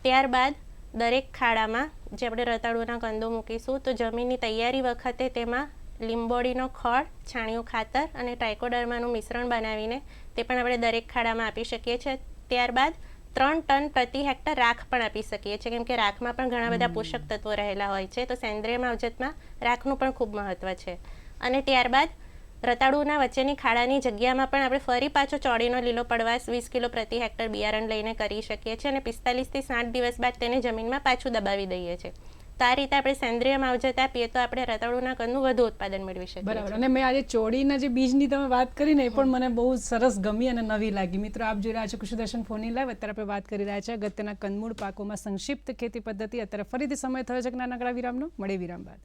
ત્યારબાદ દરેક ખાડામાં જે આપણે રતાળુના કંદો મૂકીશું તો જમીનની તૈયારી વખતે તેમાં લીંબોળીનો ખોળ, છાણિયું ખાતર અને ટ્રાઇકોડર્માનું મિશ્રણ બનાવીને તે પણ આપણે દરેક ખાડામાં આપી શકીએ છીએ. ત્યારબાદ 3 ટન પ્રતિ હેક્ટર રાખ પણ આપી શકીએ છીએ, કેમ કે રાખમાં પણ ઘણા બધા પોષક તત્વો રહેલા હોય છે, તો સેન્દ્રિય માવજતમાં રાખનું પણ ખૂબ મહત્વ છે. અને ત્યારબાદ રતાળુના વચ્ચેની ખાડાની જગ્યામાં પણ આપણે ફરી પાછો ચોળીનો લીલો પડવાશ 20 કિલો પ્રતિ હેક્ટર બિયારણ લઈને કરી શકીએ છીએ અને 45 થી 60 દિવસ બાદ તેને જમીનમાં પાછું દબાવી દઈએ છીએ. તો આ રીતે આપણે સેન્દ્રિય માવજત આપીએ તો આપણે રતાળુના કંદનું વધુ ઉત્પાદન મેળવી શકીએ. બરાબર. અને મેં આજે ચોળીના જે બીજની તમે વાત કરી ને એ પણ મને બહુ સરસ ગમી અને નવી લાગી. મિત્રો, આપ જોઈ રહ્યા છો કૃષિ દર્શન ફોન ઇન લાઈવ. અત્યારે આપણે વાત કરી રહ્યા છીએ અગત્યના કંદમૂળ પાકોમાં સંક્ષિપ્ત ખેતી પદ્ધતિ. અત્યારે ફરીથી સમય થયો છે નાનકડા વિરામનો. મળે વિરામ બાદ.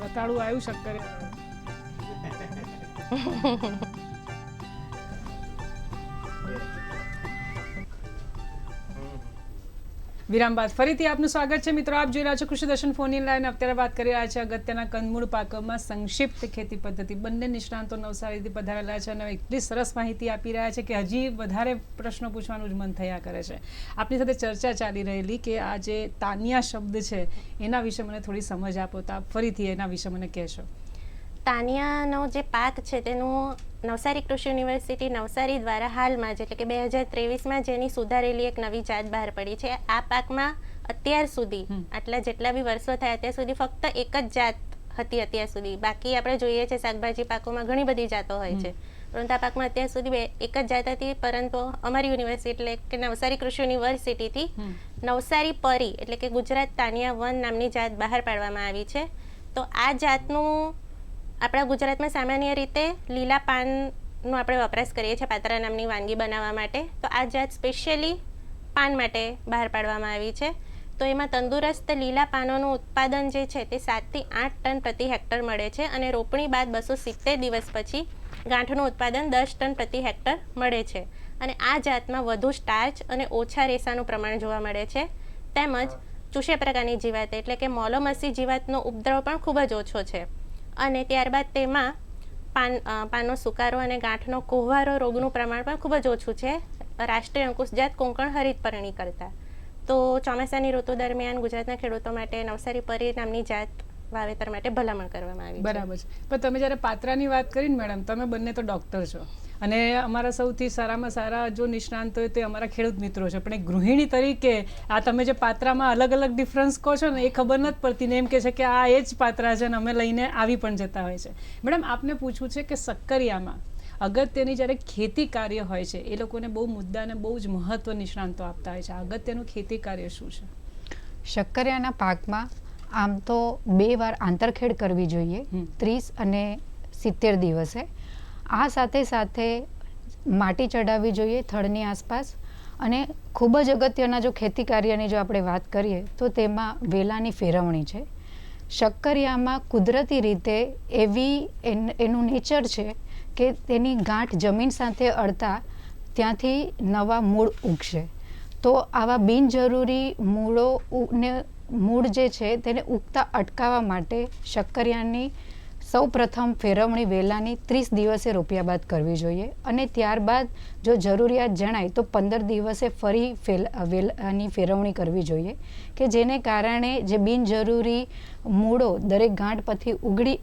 રતાળું આવ્યું શક્કર વિરામ બાદ ફરીથી આપનું સ્વાગત છે. મિત્રો, આપ જોઈ રહ્યા છો કૃષિ દર્શન ફોન ઇન લાઈવ. અત્યારે વાત કરી રહ્યા છે અગત્યના કંદમૂળ પાકોમાં સંક્ષિપ્ત ખેતી પદ્ધતિ. બંને નિષ્ણાંતો નવસારીથી પધારેલા છે અને એટલી સરસ માહિતી આપી રહ્યા છે કે હજી વધારે પ્રશ્નો પૂછવાનું જ મન થયા કરે છે. આપની સાથે ચર્ચા ચાલી રહેલી કે આ જે તાનિયા શબ્દ છે એના વિશે મને થોડી સમજ આપો તો આપ ફરીથી એના વિશે મને કહેશો. તાનિયાનો જે પાક છે તેનું નવસારી કૃષિ યુનિવર્સિટી નવસારી દ્વારા હાલમાં એટલે કે 2023માં જેની સુધારેલી એક નવી જાત બહાર પડી છે. આ પાકમાં અત્યાર સુધી આટલા જેટલા બી વર્ષો થયા અત્યાર સુધી ફક્ત એક જ જાત હતી અત્યાર સુધી. બાકી આપણે જોઈએ છે શાકભાજી પાકોમાં ઘણી બધી જાતો હોય છે, પરંતુ આ પાકમાં અત્યાર સુધી એક જ જાત હતી. પરંતુ અમારી યુનિવર્સિટી એટલે કે નવસારી કૃષિ યુનિવર્સિટીથી નવસારી પરી એટલે કે ગુજરાત તાનિયા 1 નામની જાત બહાર પાડવામાં આવી છે. તો આ જાતનું આપણા ગુજરાતમાં સામાન્ય રીતે લીલા પાનનો આપણે વપરાશ કરીએ છીએ પાત્રા નામની વાનગી બનાવવા માટે. તો આ જાત સ્પેશિયલી પાન માટે બહાર પાડવામાં આવી છે. તો એમાં તંદુરસ્ત લીલા પાનોનું ઉત્પાદન જે છે તે 7 થી 8 ટન પ્રતિ હેક્ટર મળે છે અને રોપણી બાદ 270 દિવસ પછી ગાંઠનું ઉત્પાદન 10 ટન પ્રતિ હેક્ટર મળે છે. અને આ જાતમાં વધુ સ્ટાર્ચ અને ઓછા રેસાનું પ્રમાણ જોવા મળે છે. તેમજ ચૂસે પ્રકારની જીવાત એટલે કે મોલોમસી જીવાતનો ઉપદ્રવ પણ ખૂબ જ ઓછો છે. અને ત્યારબાદ તેમાં પાનનો સુકારો અને ગાંઠનો કોહવારો રોગનું પ્રમાણ પણ ખૂબ જ ઓછું છે રાષ્ટ્રીય અંકુશજાત કોંકણ હરિતપર્ણી કરતાં. તો ચોમાસાની ઋતુ દરમિયાન ગુજરાતના ખેડૂતો માટે નવસારી પરી નામની જાત વાવેતર માટે ભલામણ કરવામાં આવી છે. બરાબર છે. પણ તમે જ્યારે પાત્રાની વાત કરીને મેડમ, તમે બંને તો ડૉક્ટર છો અને અમારા સૌથી સારામાં સારા જો નિષ્ણાંત હોય તે અમારા ખેડૂત મિત્રો છે. પણ એક ગૃહિણી તરીકે આ તમે જે પાત્રામાં અલગ અલગ ડિફરન્સ કહો છો ને એ ખબર નથી પડતી ને એમ કે છે કે આ એ જ પાત્રા છે ને અમે લઈને આવી પણ જતા હોય છે. મેડમ, આપને પૂછવું છે કે શક્કરિયામાં અગત્યની જ્યારે ખેતી કાર્ય હોય છે એ લોકોને બહુ મુદ્દાને બહુ જ મહત્વ નિષ્ણાંતો આપતા હોય છે. અગત્યનું ખેતી કાર્ય શું છે? શક્કરિયાના પાકમાં આમ તો 2 વાર આંતરખેડ કરવી જોઈએ, 30 અને 70 દિવસે. આ સાથે સાથે માટી ચડાવવી જોઈએ થડની આસપાસ. અને ખૂબ જ અગત્યના જો ખેતી કાર્યની જો આપણે વાત કરીએ તો તેમાં વેલાની ફેરવણી છે. શક્કરિયામાં કુદરતી રીતે એનું નેચર છે કે તેની ગાંઠ જમીન સાથે અડતા ત્યાંથી નવા મૂળ ઉગશે. તો આવા બિનજરૂરી મૂળ જે છે તેને ઉગતા અટકાવવા માટે શક્કરિયાની સૌ પ્રથમ ફેરવણી વેલાની 30 દિવસે રોપ્યા બાદ કરવી જોઈએ. અને ત્યારબાદ જો જરૂરિયાત જણાય તો 15 દિવસે ફરી વેલાની ફેરવણી કરવી જોઈએ કે જેને કારણે જે બિનજરૂરી મૂળો દરેક ગાંઠ પરથી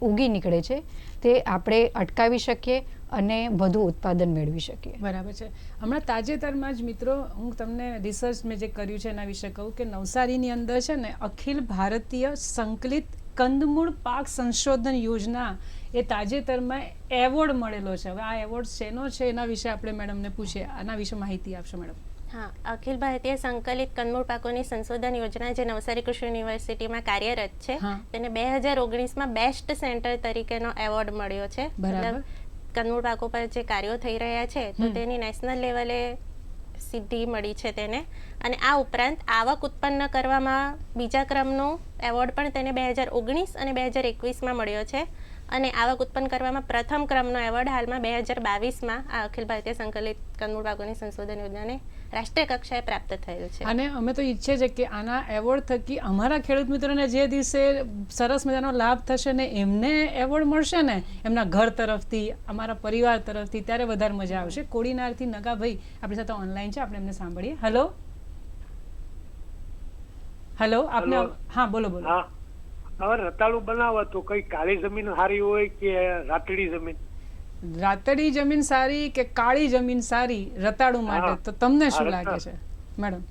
ઉગી નીકળે છે તે આપણે અટકાવી શકીએ અને વધુ ઉત્પાદન મેળવી શકીએ. બરાબર છે. હમણાં તાજેતરમાં જ મિત્રો હું તમને રિસર્ચ મેં જે કર્યું છે એના વિશે કહું કે નવસારીની અંદર છે ને અખિલ ભારતીય સંકલિત કંદમૂળ પાક સંશોધન યોજના એ તાજેતરમાં એવોર્ડ મળેલો છે. હવે આ એવોર્ડ શેનો છે એના વિશે આપણે મેડમને પૂછીએ. આના વિશે માહિતી આપશો મેડમ? હા, અખિલ ભારતીય સંકલિત કંદમૂળ પાકોની સંશોધન યોજના જે નવસારી કૃષિ યુનિવર્સિટીમાં કાર્યરત છે તેને 2019માં બેસ્ટ સેન્ટર તરીકેનો એવોર્ડ મળ્યો છે. મતલબ કંદમૂળ પાકો પર જે કાર્યો થઈ રહ્યા છે તો તેની નેશનલ લેવલે સિદ્ધિ મળી છે તેને. અને આ ઉપરાંત આવક ઉત્પન્ન કરવામાં બીજા ક્રમનો એવોર્ડ પણ તેને 2019 અને 2021માં મળ્યો છે. અને આવક ઉત્પન્ન કરવામાં પ્રથમ ક્રમનો એવોર્ડ હાલમાં 2022માં આ અખિલ ભારતીય સંકલિત કંદમૂળ પાકોની સંશોધન યોજનાને રાષ્ટ્રીય કક્ષાએ પ્રાપ્ત થયેલ છે. અને અમે તો ઈચ્છીએ છીએ કે આના એવોર્ડ થકી અમારા ખેડૂત મિત્રોને જે દિવસે સરસ મજાનો લાભ થશે ને એમને એવોર્ડ મળશે ને એમના ઘર તરફથી, અમારા પરિવાર તરફથી, ત્યારે વધારે મજા આવશે. કોડીનારથી નગાભાઈ આપણી સાથે ઓનલાઈન છે, આપણે એમને સાંભળીએ. હેલો હેલો, આપને હા બોલો બોલો. હવે રતાળું બનાવો તો કઈ કાળી જમીન સારી હોય કે રાતડી જમીન? રાતડી જમીન સારી કે કાળી જમીન સારી રતાળું માટે, તો તમને શું લાગે છે મેડમ?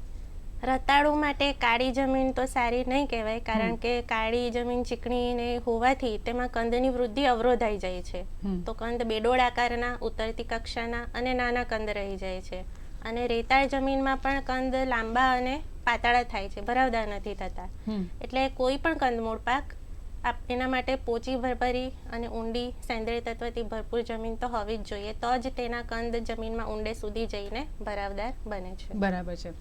રતાળુ માટે કાળી જમીન તો સારી નહીં કહેવાય, કારણ કે કાળી જમીન ચીકણી ને હોવાથી તેમાં કંદની વૃદ્ધિ અવરોધાઈ જાય છે. તો કંદ બેડોળ આકારના, ઉતરતી કક્ષાના અને નાના કંદ રહી જાય છે. અને રેતાળ જમીનમાં પણ કંદ લાંબા અને પાતળા થાય છે, ભરાવદાર નથી થતા. એટલે કોઈ પણ કંદમૂળ પાક એના માટે પોચી ભરભરી અને ઊંડી સેન્દ્રિય તત્વથી ભરપૂર જમીન તો હોવી જ જોઈએ, તો જ તેના કંદ જમીનમાં ઊંડે સુધી જઈને ભરાવદાર બને છે. બરાબર છે.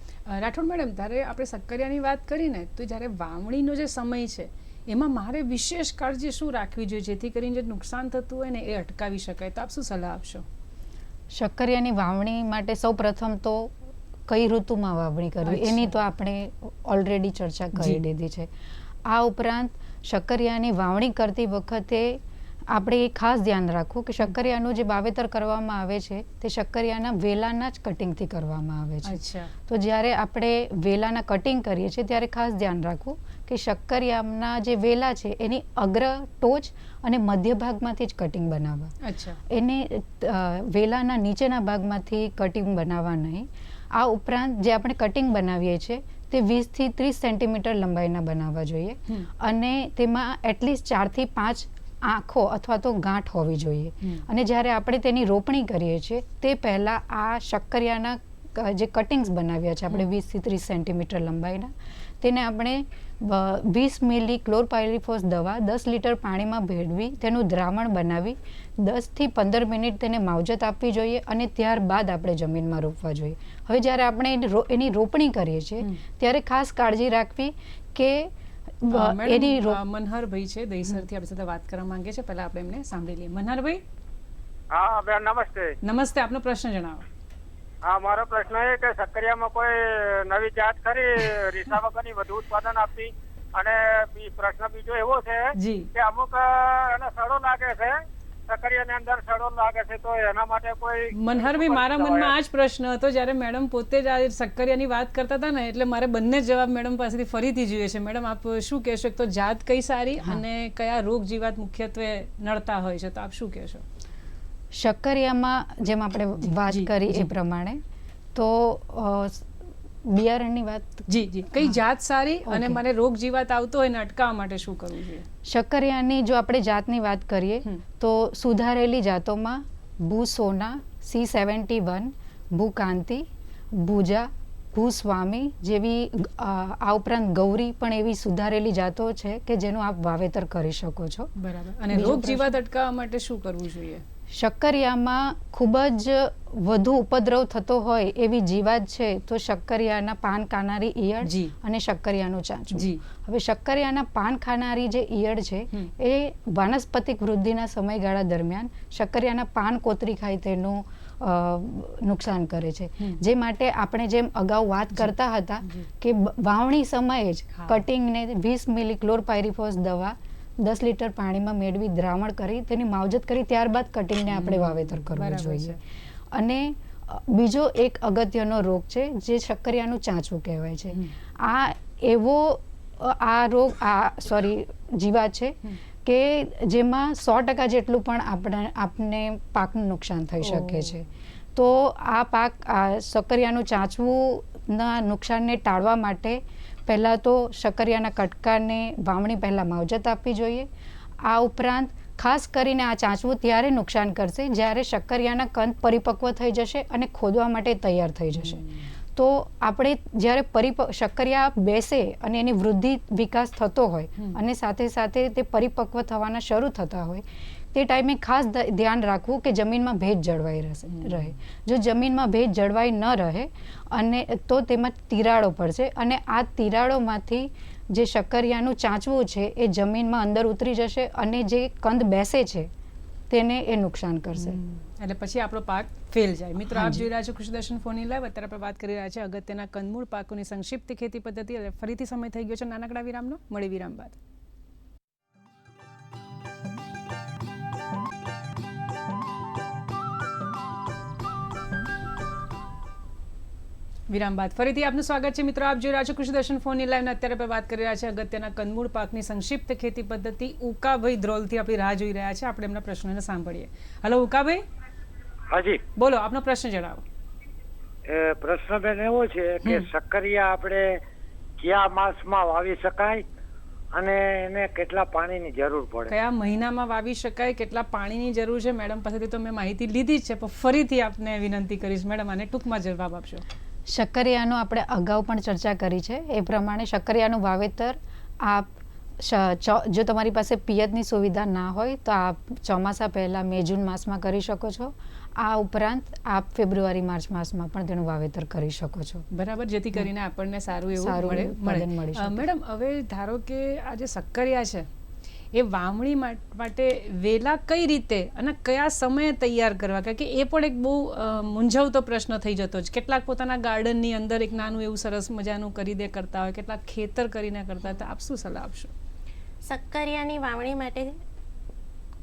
રાઠોડ મેડમ, ત્યારે આપણે શક્કરિયાની વાત કરીને તો જ્યારે વાવણીનો જે સમય છે એમાં મારે વિશેષ કાળજી શું રાખવી જોઈએ જેથી કરીને જે નુકસાન થતું હોય ને એ અટકાવી શકાય, તો આપ શું સલાહ આપશો? શક્કરિયાની વાવણી માટે સૌ પ્રથમ તો કઈ ઋતુમાં વાવણી કરવી એની તો આપણે ઓલરેડી ચર્ચા કરી દીધી છે. આ ઉપરાંત શક્કરિયાની વાવણી કરતી વખતે આપણે એ ખાસ ધ્યાન રાખવું કે શક્કરિયાનું જે વાવેતર કરવામાં આવે છે તે શક્કરિયાના વેલાના જ કટિંગથી કરવામાં આવે છે. તો જ્યારે આપણે વેલાના કટિંગ કરીએ છીએ ત્યારે ખાસ ધ્યાન રાખવું કે શક્કરિયાના જે વેલા છે એની અગ્ર, ટોચ અને મધ્ય ભાગમાંથી જ કટિંગ બનાવવા. એને વેલાના નીચેના ભાગમાંથી કટિંગ બનાવવા નહીં. આ ઉપરાંત જે આપણે કટિંગ બનાવીએ છીએ તે 20 થી 30 સેન્ટીમીટર લંબાઈના બનાવવા જોઈએ અને તેમાં એટલીસ્ટ 4 થી 5 આંખો અથવા તો ગાંઠ હોવી જોઈએ. અને જ્યારે આપણે તેની રોપણી કરીએ છીએ તે પહેલાં આ શક્કરિયાના જે કટિંગ્સ બનાવ્યા છે આપણે 20 થી 30 સેન્ટીમીટર લંબાઈના, તેને આપણે 20 મિલી ક્લોરપાયરીફોસ દવા 10 લીટર પાણીમાં ભેળવી તેનું દ્રાવણ બનાવી 10 થી 15 મિનિટ તેને માવજત આપવી જોઈએ અને ત્યારબાદ આપણે જમીનમાં રોપવા જોઈએ. હવે જ્યારે આપણે એની રોપણી કરીએ છીએ ત્યારે ખાસ કાળજી રાખવી કે મનહરભાઈ છે દહીસરથી આપણી સાથે વાત કરવા માંગે છે, પહેલા આપણે એમને સાંભળી લઈએ. મનહરભાઈ. હા બેન, નમસ્તે. નમસ્તે, આપનો પ્રશ્ન જણાવો. હા, મારો પ્રશ્ન એ કે શક્કરિયામાં કોઈ નવી જાત ખરી રીસા વગરની વધુ ઉત્પાદન આપતી? અને પ્રશ્ન બીજો એવો છે કે અમુક એને સડો લાગે છે, શક્કરિયાની અંદર સડો લાગે છે, તો એના માટે કોઈ? મનહરભાઈ, મારા મનમાં આ જ પ્રશ્ન હતો જ્યારે મેડમ પોતે જ આ શક્કરિયાની વાત કરતા હતા ને, એટલે મારે બંને જવાબ મેડમ પાસેથી ફરીથી જોઈએ છે. મેડમ, આપ શું કહેશો? એક તો જાત કઈ સારી અને કયા રોગ જીવાત મુખ્યત્વે નડતા હોય છે, તો આપ શું કહેશો? શક્કરિયામાં જેમ આપણે વાત કરી એ પ્રમાણે તો બિયારણની વાત કઈ જાત સારી અને મને રોગ જીવાત આવતો હોય ને અટકાવવા માટે શું કરવું જોઈએ? શક્કરિયાની જો આપણે જાતની વાત કરીએ તો સુધારેલી જાતોમાં ભૂસોના, C71, ભૂકાંતિ, ભૂજા, ભૂસ્વામી જેવી, આ ઉપરાંત ગૌરી પણ એવી સુધારેલી જાતો છે કે જેનું આપ વાવેતર કરી શકો છો. બરાબર. અને રોગ જીવાત અટકાવવા માટે શું કરવું જોઈએ? શક્કરિયામાં ખૂબ જ વધુ ઉપદ્રવ થતો હોય એવી જીવાત છે તો શક્કરિયાના પાન ખાનારી ઈયળ અને શક્કરિયાનું ચાંચું. હવે શક્કરિયાના પાન ખાનારી જે ઈયળ છે એ વાનસ્પતિક વૃદ્ધિના સમયગાળા દરમિયાન શક્કરિયાના પાન કોતરી ખાઈ તેનું નુકસાન કરે છે. જે માટે આપણે જેમ અગાઉ વાત કરતા હતા કે વાવણી સમયે જ કટિંગને 20 મિલી ક્લોરપાયરીફોસ દવા 10 લીટર પાણીમાં મેળવી દ્રાવણ કરી તેની માવજત કરી ત્યારબાદ કટિંગને આપણે વાવેતર કરવું જોઈએ. અને બીજો એક અગત્યનો રોગ છે જે શક્કરિયાનું ચાંચું કહેવાય છે. આ એવો જીવાત છે કે જેમાં 100% જેટલું પણ આપને પાકનું નુકસાન થઈ શકે છે. તો આ શક્કરિયાનું ચાંચવુંના નુકસાનને ટાળવા માટે પહેલાં તો શક્કરિયાના કટકાને વાવણી પહેલાં માવજત આપવી જોઈએ. આ ઉપરાંત ખાસ કરીને આ ચાંચવું ત્યારે નુકસાન કરશે જ્યારે શક્કરિયાના કંદ પરિપક્વ થઈ જશે અને ખોદવા માટે તૈયાર થઈ જશે. તો આપણે જ્યારે શક્કરિયા બેસે અને એની વૃદ્ધિ વિકાસ થતો હોય અને સાથે સાથે તે પરિપક્વ થવાના શરૂ થતા હોય તે ટાઈમે ખાસ ધ્યાન રાખવું કે જમીનમાં ભેજ જળવાઈ રહે. જો જમીનમાં ભેજ જળવાઈ ન રહે અને તો તેમાં તિરાડો પડશે અને આ તિરાડોમાંથી જે શક્કરિયાનું ચાંચવું છે એ જમીનમાં અંદર ઉતરી જશે અને જે કંદ બેસે છે તેને એ નુકસાન કરશે. એટલે પછી આપણો પાક ફેલ જાય. મિત્રો, આપ જોઈ રહ્યા છો કૃષિ દર્શન ફોન લાઈવ. અત્યારે આપણે વાત કરી રહ્યા છીએ અગત્યના કંદમૂળ પાકોની સંક્ષિપ્ત ખેતી પદ્ધતિ. ફરીથી સમય થઈ ગયો છે નાનકડા વિરામનો. મળી વિરામ બાદ. વિરામ બાદ ફરીથી આપનું સ્વાગત છે. મિત્રો, આપ જોઈ રહ્યા છો કૃષિ દર્શન ફોન લાઈવ. અત્યારે આપણે વાત કરી રહ્યા છીએ અગત્યના કંદમૂળ પાકની સંક્ષિપ્ત ખેતી પદ્ધતિ. ઉકાભાઈ ધ્રોલથી આપણી રાહ જોઈ રહ્યા છે. આપણે એમના પ્રશ્નોને સાંભળીએ. હેલો ઉકાભાઈ. હાજી, બોલો, આપનો પ્રશ્ન જણાવો. પ્રશ્ન બેન એવો છે કે સક્કરિયા આપણે કયા માસમાં વાવી શકાય અને એને કેટલા પાણીની જરૂર પડે? કયા મહિનામાં વાવી શકાય, કેટલા પાણીની જરૂર છે? મેડમ પાસેથી તો મેં માહિતી લીધી જ છે, પણ ફરીથી આપને વિનંતી કરીશ મેડમ આને ટૂંકમાં જવાબ આપશો. શક્કરિયાનો આપણે અગાઉ પણ ચર્ચા કરી છે એ પ્રમાણે શક્કરિયાનું વાવેતર આપ જો તમારી પાસે પિયતની સુવિધા ના હોય તો આપ ચોમાસા પહેલાં મે જૂન માસમાં કરી શકો છો. આ ઉપરાંત આપ ફેબ્રુઆરી માર્ચ માસમાં પણ તેનું વાવેતર કરી શકો છો. બરાબર, જેથી કરીને આપણને સારું એવું મળે. મેડમ હવે ધારો કે આ જે સક્કરિયા છે એ વાવણી માટે વેલા કઈ રીતે અને કયા સમયે તૈયાર કરવા? કારણ કે એ પણ એક બહુ મૂંઝવતો પ્રશ્ન થઈ જતો છે. કેટલાક પોતાના ગાર્ડનની અંદર એક નાનું એવું સરસ મજાનું કરી દે કરતા હોય, કેટલાક ખેતર કરીને કરતા હોય, તો આપ શું સલાહ આપશો? સક્કરિયાની વાવણી માટે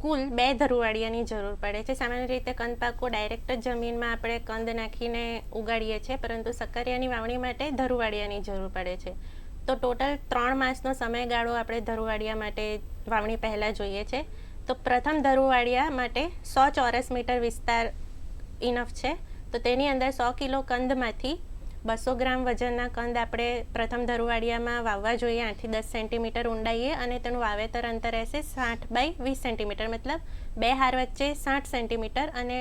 કુલ 2 ધરુવાળિયાની જરૂર પડે છે. સામાન્ય રીતે કંદ પાકો ડાયરેક્ટ જ જમીનમાં આપણે કંદ નાખીને ઉગાડીએ છીએ, પરંતુ સક્કરિયાની વાવણી માટે ધરુવાળિયાની જરૂર પડે છે. તો ટોટલ 3 માસનો સમયગાળો આપણે ધરુવાળિયા માટે વાવણી પહેલાં જોઈએ છે. તો પ્રથમ ધરુવાળિયા માટે 100 ચોરસ મીટર વિસ્તાર ઇનફ છે. તો તેની અંદર 100 કિલો કંદમાંથી 200 ગ્રામ વજનના કંદ આપણે પ્રથમ ધરુવાળિયામાં વાવવા જોઈએ 8 થી 10 સેન્ટીમીટર ઊંડાઈએ, અને તેનું વાવેતર અંતર રહેશે 60 બાય 20 સેન્ટીમીટર, મતલબ 2 હાર વચ્ચે 60 સેન્ટીમીટર અને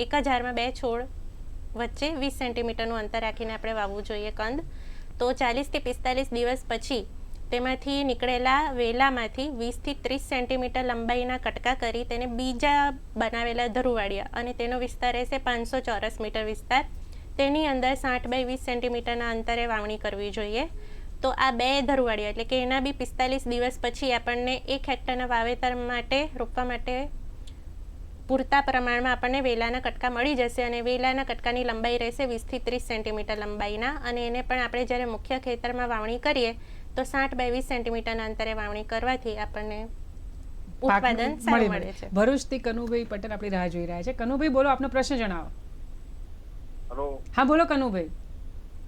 એક જ હારમાં 2 છોડ વચ્ચે 20 સેન્ટીમીટરનું અંતર રાખીને આપણે વાવવું જોઈએ કંદ. તો 40 થી 45 દિવસ પછી તેમાંથી નીકળેલા વેલામાંથી 20 થી 30 સેન્ટીમીટર લંબાઈના કટકા કરી તેને બીજા બનાવેલા ધરુવાળિયા, અને તેનો વિસ્તાર રહેશે 500 ચોરસ મીટર વિસ્તાર. તેની અંદર 60 બાય 20 સેન્ટીમીટરના અંતરે વાવણી કરવી જોઈએ. તો આ 2 ધરુવાળિયા એટલે કે એના બી 45 દિવસ પછી આપણને 1 હેક્ટરના વાવેતર માટે રોપવા માટે પૂરતા પ્રમાણમાં આપણને વેલાના કટકા મળી જશે, અને વેલાના કટકાની લંબાઈ રહેશે 20 થી 30 સેન્ટીમીટર લંબાઈના, અને એને પણ આપણે જ્યારે મુખ્ય ખેતરમાં વાવણી કરીએ તો 60 બાય 20 સેન્ટીમીટરના અંતરે વાવણી કરવાથી આપણને ઉત્પાદન સારું મળે છે. ભરૂચથી કનુભાઈ પટેલ આપણી રાહ જોઈ રહ્યા છે. કનુભાઈ બોલો, આપનો પ્રશ્ન જણાવો. હેલો. હા બોલો કનુભાઈ.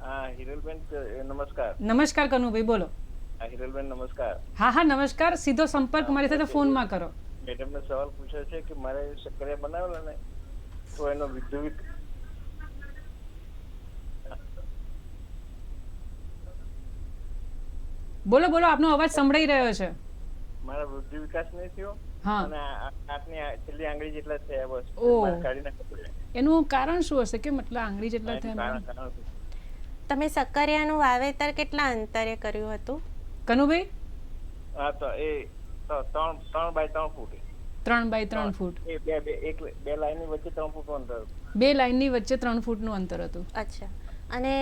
હા હિરલબેન નમસ્કાર. નમસ્કાર કનુભાઈ, બોલો. હા હિરલબેન નમસ્કાર. હા હા નમસ્કાર, સીધો સંપર્ક મારી સાથે ફોનમાં કરો. મેડમને સવાલ પૂછ્યો છે કે મારે સક્કરિયા બનાવેલા ને તો એનો વિદ્યુત બોલો બોલો, આપનો અવાજ સંભળાઈ રહ્યો છે. મારા વૃદ્ધિ વિકાસ નહીં થયો હા, અને હાથની છેલ્લી આંગળી જેટલા જ થયા બસ. ઓહ. મારે કાઢી નાખવું પડે. એનું કારણ શું હશે કે મતલબ આંગળી જેટલા થયા? કારણ શું? તમે સક્કરિયાનું વાવેતર કેટલા અંતરે કર્યું હતું કનુભાઈ? હા તો એ 3 બાય 3 ફૂટ. 3 બાય 3 ફૂટ. એ બે લાઈનની વચ્ચે 3 ફૂટનું અંતર. 2 લાઈનની વચ્ચે 3 ફૂટનું અંતર હતું. અચ્છા. અને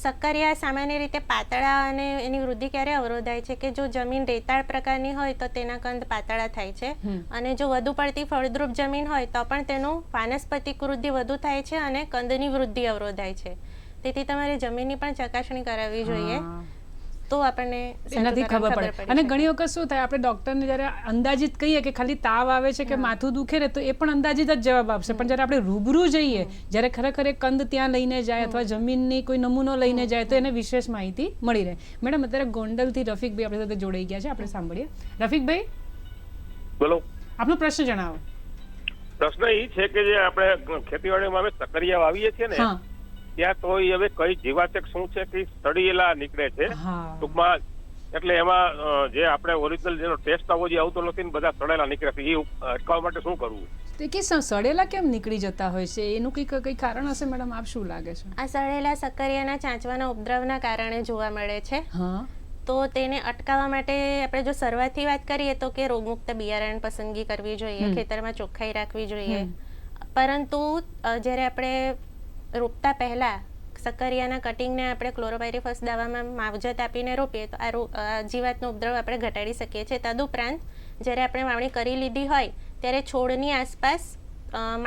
સક્કરિયા સામાન્ય રીતે પાતળા અને એની વૃદ્ધિ ક્યારે અવરોધાય છે કે જો જમીન રેતાળ પ્રકારની હોય તો તેના કંદ પાતળા થાય છે, અને જો વધુ પડતી ફળદ્રુપ જમીન હોય તો પણ તેનું વાનસ્પતિક વૃદ્ધિ વધુ થાય છે અને કંદની વૃદ્ધિ અવરોધાય છે. તેથી તમારે જમીનની પણ ચકાસણી કરાવવી જોઈએ, તો આપણને એનાથી ખબર પડે. અને ઘણી વખત શું થાય, આપણે ડોક્ટરને જ્યારે અંદાજિત કહીએ કે ખાલી તાવ આવે છે કે માથું દુખે ને, તો એ પણ અંદાજિત જ જવાબ આપશે, પણ જ્યારે આપણે રૂબરૂ જઈએ, જ્યારે ખરેખર એ કંદ ત્યાં લઈને જાય અથવા જમીનની કોઈ નમૂનો લઈને જાય તો એને વિશેષ માહિતી મળી રહે. મેડમ અત્યારે ગોંડલથી રફીકભાઈ આપણી સાથે જોડાઈ ગયા છે, આપણે સાંભળીએ. રફીકભાઈ બોલો, આપનો પ્રશ્ન જણાવો. પ્રશ્ન એ છે કે જે આપણે ખેતીવાડીમાં અમે સક્કરિયા વાવીએ છીએ ને ત્યાં તો હવે કઈ જીવાચક શું છે કે સડેલા નીકળે છે ટૂંકમાં, એટલે એમાં જે આપણે ઓરિજિનલ જેનો ટેસ્ટ આવો જે આવતો નથી ને બધા સડેલા નીકળે છે, એ અટકાવવા માટે શું કરવું? તો કે સડેલા કેમ નીકળી જતા હોય છે, એનું કઈ કારણ હશે મેડમ? આપ શું લાગે છે? આ સડેલા સક્કરિયાના ચાંચવાના ઉપદ્રવના કારણે જોવા મળે છે. તો તેને અટકાવવા માટે આપણે જો શરૂઆતથી વાત કરીએ તો કે રોગમુક્ત બિયારણ પસંદગી કરવી જોઈએ, ખેતરમાં ચોખ્ખાઈ રાખવી જોઈએ, પરંતુ જ્યારે આપણે રોપતા પહેલા સક્કરિયાના કટિંગને આપણે ક્લોરોપાયરીફોસ દવામાં માવજત આપીને રોપીએ તો આ જીવાતનો ઉપદ્રવ આપણે ઘટાડી શકીએ છીએ. તદુપરાંત જ્યારે આપણે વાવણી કરી લીધી હોય ત્યારે છોડની આસપાસ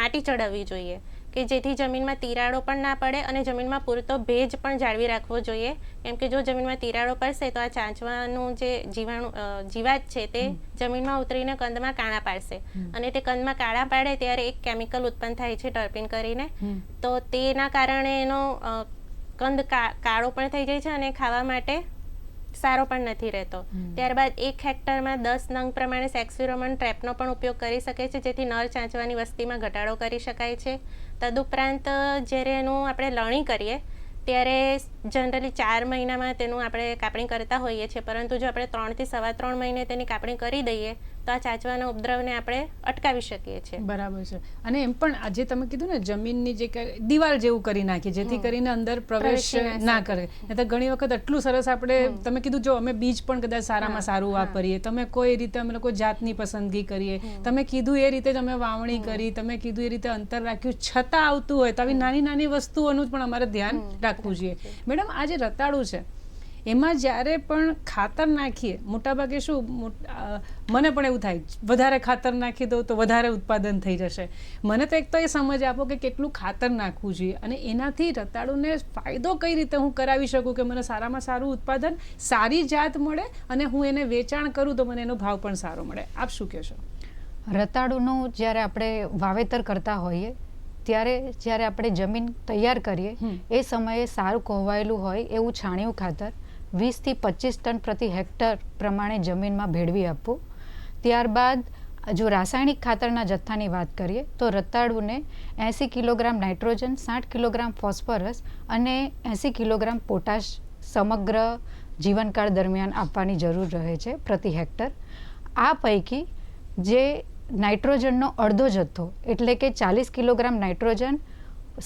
માટી ચડાવવી જોઈએ કે જેથી જમીનમાં તિરાડો પણ ના પડે અને જમીનમાં પૂરતો ભેજ પણ જાળવી રાખવો જોઈએ, કેમ કે જો જમીનમાં તિરાડો પડશે તો આ ચાંચવાનું જે જીવાત છે તે જમીનમાં ઉતરીને કંદમાં કાણા પાડશે, અને તે કંદમાં કાણા પાડે ત્યારે એક કેમિકલ ઉત્પન્ન થાય છે ટર્પિન કરીને, તો તેના કારણે એનો કંદ કાળો પણ થઈ જાય છે અને ખાવા માટે સારો પણ નથી રહેતો. ત્યારબાદ 1 હેક્ટરમાં 10 નંગ પ્રમાણે સેક્સફિરોમોન ટ્રેપનો પણ ઉપયોગ કરી શકે છે, જેથી નર ચાંચવાની વસ્તીમાં ઘટાડો કરી શકાય છે. તદુપરાંત જ્યારે એનું આપણે લણણી કરીએ ત્યારે જનરલી 4 મહિનામાં તેનું આપણે કાપણી કરતા હોઈએ છીએ, પરંતુ જો આપણે 3 થી 3.25 મહિને તેની કાપણી કરી દઈએ તો આ ચાંચવાના ઉપદ્રવને આપણે અટકાવી શકીએ છીએ. બરાબર છે. અને એમ પણ આજે તમે કીધું ને જમીનની જે દિવાલ જેવું કરી નાખીએ જેથી કરીને અંદર પ્રવેશ ના કરે. નહીં તો ઘણી વખત એટલું સરસ આપણે તમે કીધું જો અમે બીજ પણ કદાચ સારામાં સારું વાપરીએ, તમે કોઈ રીતે અમે લોકો જાતની પસંદગી કરીએ, તમે કીધું એ રીતે જ અમે વાવણી કરી, તમે કીધું એ રીતે અંતર રાખ્યું, છતાં આવતું હોય તો આવી નાની નાની વસ્તુઓનું પણ અમારે ધ્યાન રાખવું જોઈએ. મેડમ આ જે રતાળું છે એમાં જ્યારે પણ ખાતર નાખીએ, મોટાભાગે શું મને પણ એવું થાય વધારે ખાતર નાખી દઉં તો વધારે ઉત્પાદન થઈ જશે. મને તો એક તો એ સમજ આપો કે કેટલું ખાતર નાખવું જોઈએ અને એનાથી રતાળુને ફાયદો કઈ રીતે હું કરાવી શકું કે મને સારામાં સારું ઉત્પાદન, સારી જાત મળે અને હું એને વેચાણ કરું તો મને એનો ભાવ પણ સારો મળે. આપ શું કહેશો? રતાળુનું જ્યારે આપણે વાવેતર કરતા હોઈએ ત્યારે જ્યારે આપણે જમીન તૈયાર કરીએ એ સમયે સારું કોહવાયેલું હોય એવું છાણિયું ખાતર 20 થી 25 ટન પ્રતિ હેક્ટર પ્રમાણે જમીનમાં ભેળવી આપવું. ત્યારબાદ જો રાસાયણિક ખાતરના જથ્થાની વાત કરીએ તો રતાળુને 80 કિલોગ્રામ નાઇટ્રોજન, 60 કિલોગ્રામ ફોસ્ફરસ અને 80 કિલોગ્રામ પોટાશ સમગ્ર જીવનકાળ દરમિયાન આપવાની જરૂર રહે છે પ્રતિ હેક્ટર. આ પૈકી જે નાઇટ્રોજનનો અડધો જથ્થો એટલે કે 40 કિલોગ્રામ નાઇટ્રોજન,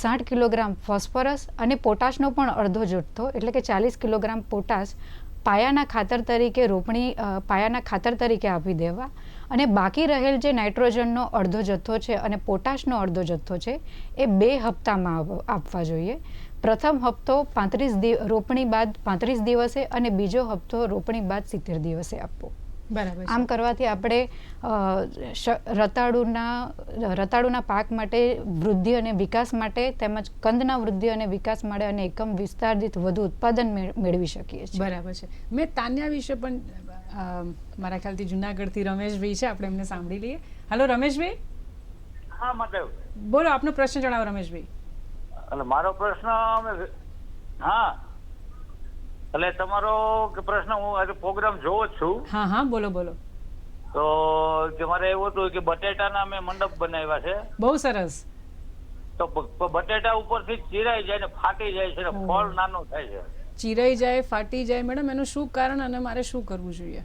60 કિલોગ્રામ ફોસ્ફરસ અને પોટાશનો પણ અડધો જથ્થો એટલે કે 40 કિલોગ્રામ પોટાશ પાયાના ખાતર તરીકે આપી દેવા અને બાકી રહેલ જે નાઇટ્રોજનનો અડધો જથ્થો છે અને પોટાશનો અડધો જથ્થો છે એ 2 હપ્તામાં આપવા જોઈએ. પ્રથમ હપ્તો રોપણી બાદ 35 દિવસે અને બીજો હપ્તો રોપણી બાદ 70 દિવસે આપવો. બરાબર. આમ કરવાથી આપણે રતાળુના પાક માટે વૃદ્ધિ અને વિકાસ માટે તેમજ કંદના વૃદ્ધિ અને વિકાસ માટે અને એકમ વિસ્તાર દીઠ વધુ ઉત્પાદન મેળવી શકીએ છીએ. બરાબર છે. મેં તાન્યા વિશે પણ મારા ખ્યાલથી જુનાગઢથી રમેશભાઈ છે, આપણે એમને સાંભળી લઈએ. હાલો રમેશભાઈ. હા મતલબ બોલો, આપનો પ્રશ્ન જણાવો રમેશભાઈ. એટલે મારો પ્રશ્ન હા એટલે તમારો પ્રશ્ન હું આજે પ્રોગ્રામ જોવો જ છું. હા હા બોલો બોલો. તો કે મારે એવું હતું કે બટેટાના મેં મંડપ બનાવ્યા છે. બહુ સરસ. તો બટેટા ઉપરથી ચીરાઈ જાય ને ફાટી જાય છે ને ફળ નાનું થાય છે. ચીરાઈ જાય, ફાટી જાય, મેડમ એનું શું કારણ અને મારે શું કરવું જોઈએ?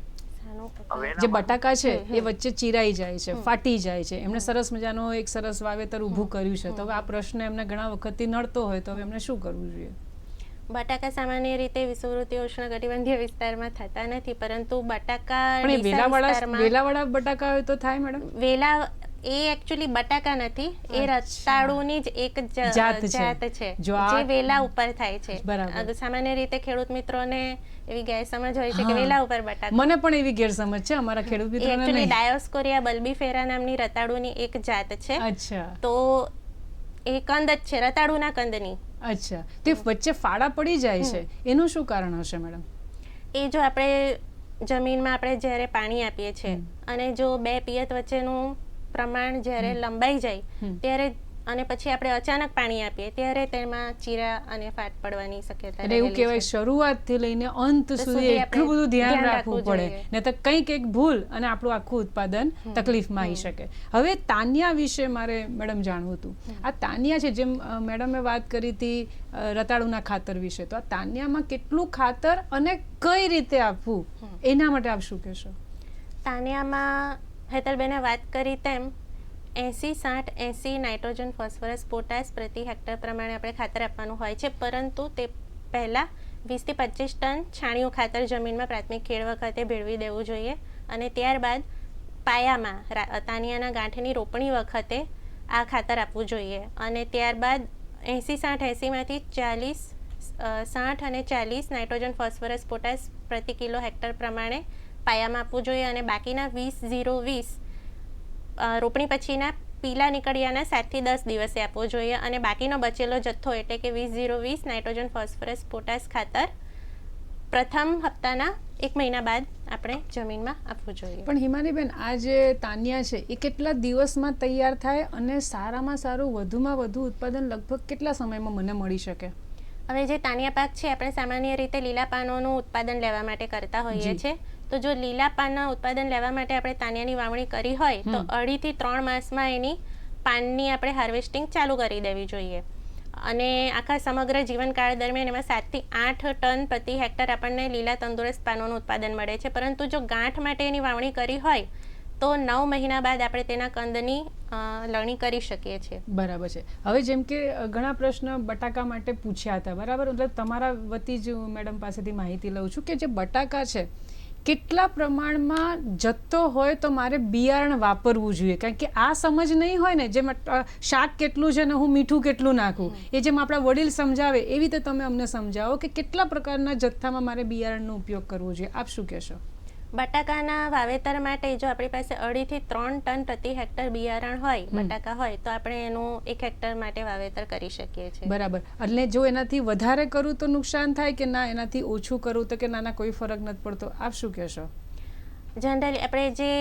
જે બટાકા છે એ વચ્ચે ચીરાઈ જાય છે, ફાટી જાય છે, એમણે સરસ મજાનો એક સરસ વાવેતર ઊભું કર્યું છે, તો હવે આ પ્રશ્ન એમને ઘણા વખતથી નડતો હોય તો હવે એમને શું કરવું જોઈએ? બટાકા સામાન્ય રીતે વિષુવવૃત્તીય ઉષ્ણકટિબંધીય વિસ્તારમાં થતા નથી, પરંતુ બટાકા વેલાવાળા બટાકા હોય તો થાય મેડમ? વેલા એ એકચ્યુઅલી બટાકા નથી, એ રતાળુની જ એક જાત છે જે વેલા ઉપર થાય છે. સામાન્ય રીતે ખેડૂત મિત્રોને એવી ગેરસમજ હોય છે કે વેલા ઉપર બટાકા. મને પણ એવી ગેરસમજ છે અમારા ખેડૂત મિત્રોને. એકચ્યુઅલી ડાયોસ્કોરિયા બલ્બીફેરા નામની રતાળુની એક જાત છે. અચ્છા. તો એ કંદ જ છે, રતાળુના કંદની. અચ્છા. તે વચ્ચે ફાડા પડી જાય છે, એનું શું કારણ હશે મેડમ? એ જો આપણે જમીનમાં આપણે જ્યારે પાણી આપીએ છીએ અને જો 2 પિયત વચ્ચેનું પ્રમાણ જ્યારે લંબાઈ જાય ત્યારે અને પછી આપણે અચાનક પાણી આપીએ ત્યારે તેમાં ચીરા અને ફાટ પડવાની શક્યતા રહેલી છે. એવું કહેવાય શરૂઆતથી લઈને અંત સુધી એટલું બધું ધ્યાન રાખવું પડે, ને તો કંઈક એક ભૂલ અને આપણું આખું ઉત્પાદન તકલીફમાં આવી શકે. હવે તાન્યા વિશે મારે મેડમ જાણવું હતું. આ તાન્યા છે, જેમ મેડમે વાત કરી હતી રતાળુના ખાતર વિશે, તો આ તાન્યામાં કેટલું ખાતર અને કઈ રીતે આપવું એના માટે આપ શું કહેશો? તાન્યામાં હેતલબેને વાત કરી તેમ 80-60-80 નાઇટ્રોજન, ફોસ્ફરસ, પોટાશ પ્રતિ હેક્ટર પ્રમાણે આપણે ખાતર આપવાનું હોય છે, પરંતુ તે પહેલાં 20 થી 25 ટન છાણિયું ખાતર જમીનમાં પ્રાથમિક ખેડ વખતે ભેળવી દેવું જોઈએ અને ત્યારબાદ પાયામાં તાનિયાના ગાંઠની રોપણી વખતે આ ખાતર આપવું જોઈએ અને ત્યારબાદ 80-60-80માંથી 60 અને 40 નાઇટ્રોજન, ફોસ્ફરસ, પોટાશ પ્રતિ કિલો હેક્ટર પ્રમાણે પાયામાં આપવું જોઈએ અને બાકીના 20-0-20 રોપણી પછીના પીલા નીકળ્યાના 7 થી 10 દિવસે આપવો જોઈએ અને બાકીનો બચેલો જથ્થો એટલે કે 20-0-20 નાઇટ્રોજન, ફોસ્ફરસ, પોટાશ ખાતર પ્રથમ હપ્તાના 1 મહિના બાદ આપણે જમીનમાં આપવું જોઈએ. પણ હિમાનીબેન, આ જે તાન્યા છે એ કેટલા દિવસમાં તૈયાર થાય અને સારામાં સારું વધુમાં વધુ ઉત્પાદન લગભગ કેટલા સમયમાં મને મળી શકે? હવે જે તાનિયા પાક છે આપણે સામાન્ય રીતે લીલા પાનોનું ઉત્પાદન લેવા માટે કરતા હોઈએ છીએ. તો જો લીલા પાનના ઉત્પાદન લેવા માટે આપણે તાનિયાની વાવણી કરી હોય તો 2 થી 3 માસમાં એની પાનની આપણે હાર્વેસ્ટિંગ ચાલુ કરી દેવી જોઈએ. અને આખા સમગ્ર જીવનકાળ દરમિયાન એમાં 7 થી 8 ટન પ્રતિ હેક્ટર આપણને લીલા તંદુરસ્ત પાનોનું ઉત્પાદન મળે છે. પરંતુ જો ગાંઠ માટે એની વાવણી કરી હોય તો 9 મહિના બાદ આપણે તેના કંદની લણણી કરી શકીએ છીએ. બરાબર છે. હવે જેમ કે ઘણા પ્રશ્ન બટાકા માટે પૂછ્યા હતા, બરાબર, એટલે તમારા વતી જ મેડમ પાસેથી માહિતી લઉં છું કે જે બટાકા છે કેટલા પ્રમાણમાં જથ્થો હોય તો મારે બિયારણ વાપરવું જોઈએ, કારણ કે આ સમજ નહીં હોય ને, જેમ શાક કેટલું છે ને હું મીઠું કેટલું નાખું, એ જેમ આપણા વડીલ સમજાવે એવી રીતે તમે અમને સમજાવો કે કેટલા પ્રકારના જથ્થામાં મારે બિયારણનો ઉપયોગ કરવો જોઈએ. આપ શું કહેશો? બટાકાના વાવેતર માટે જો આપણી પાસે 2 થી 3 ટન પ્રતિ હેક્ટર બિયારણ હોય, બટાકા હોય, તો આપણે એનું 1 હેક્ટર માટે વાવેતર કરી શકીએ છીએ. બરાબર. એટલે જો એનાથી વધારે કરું તો નુકસાન થાય કે ના એનાથી ઓછું કરું તો કે નાના કોઈ ફરક નથી પડતો? આપ શું કહેશો? જનરલી આપણે જે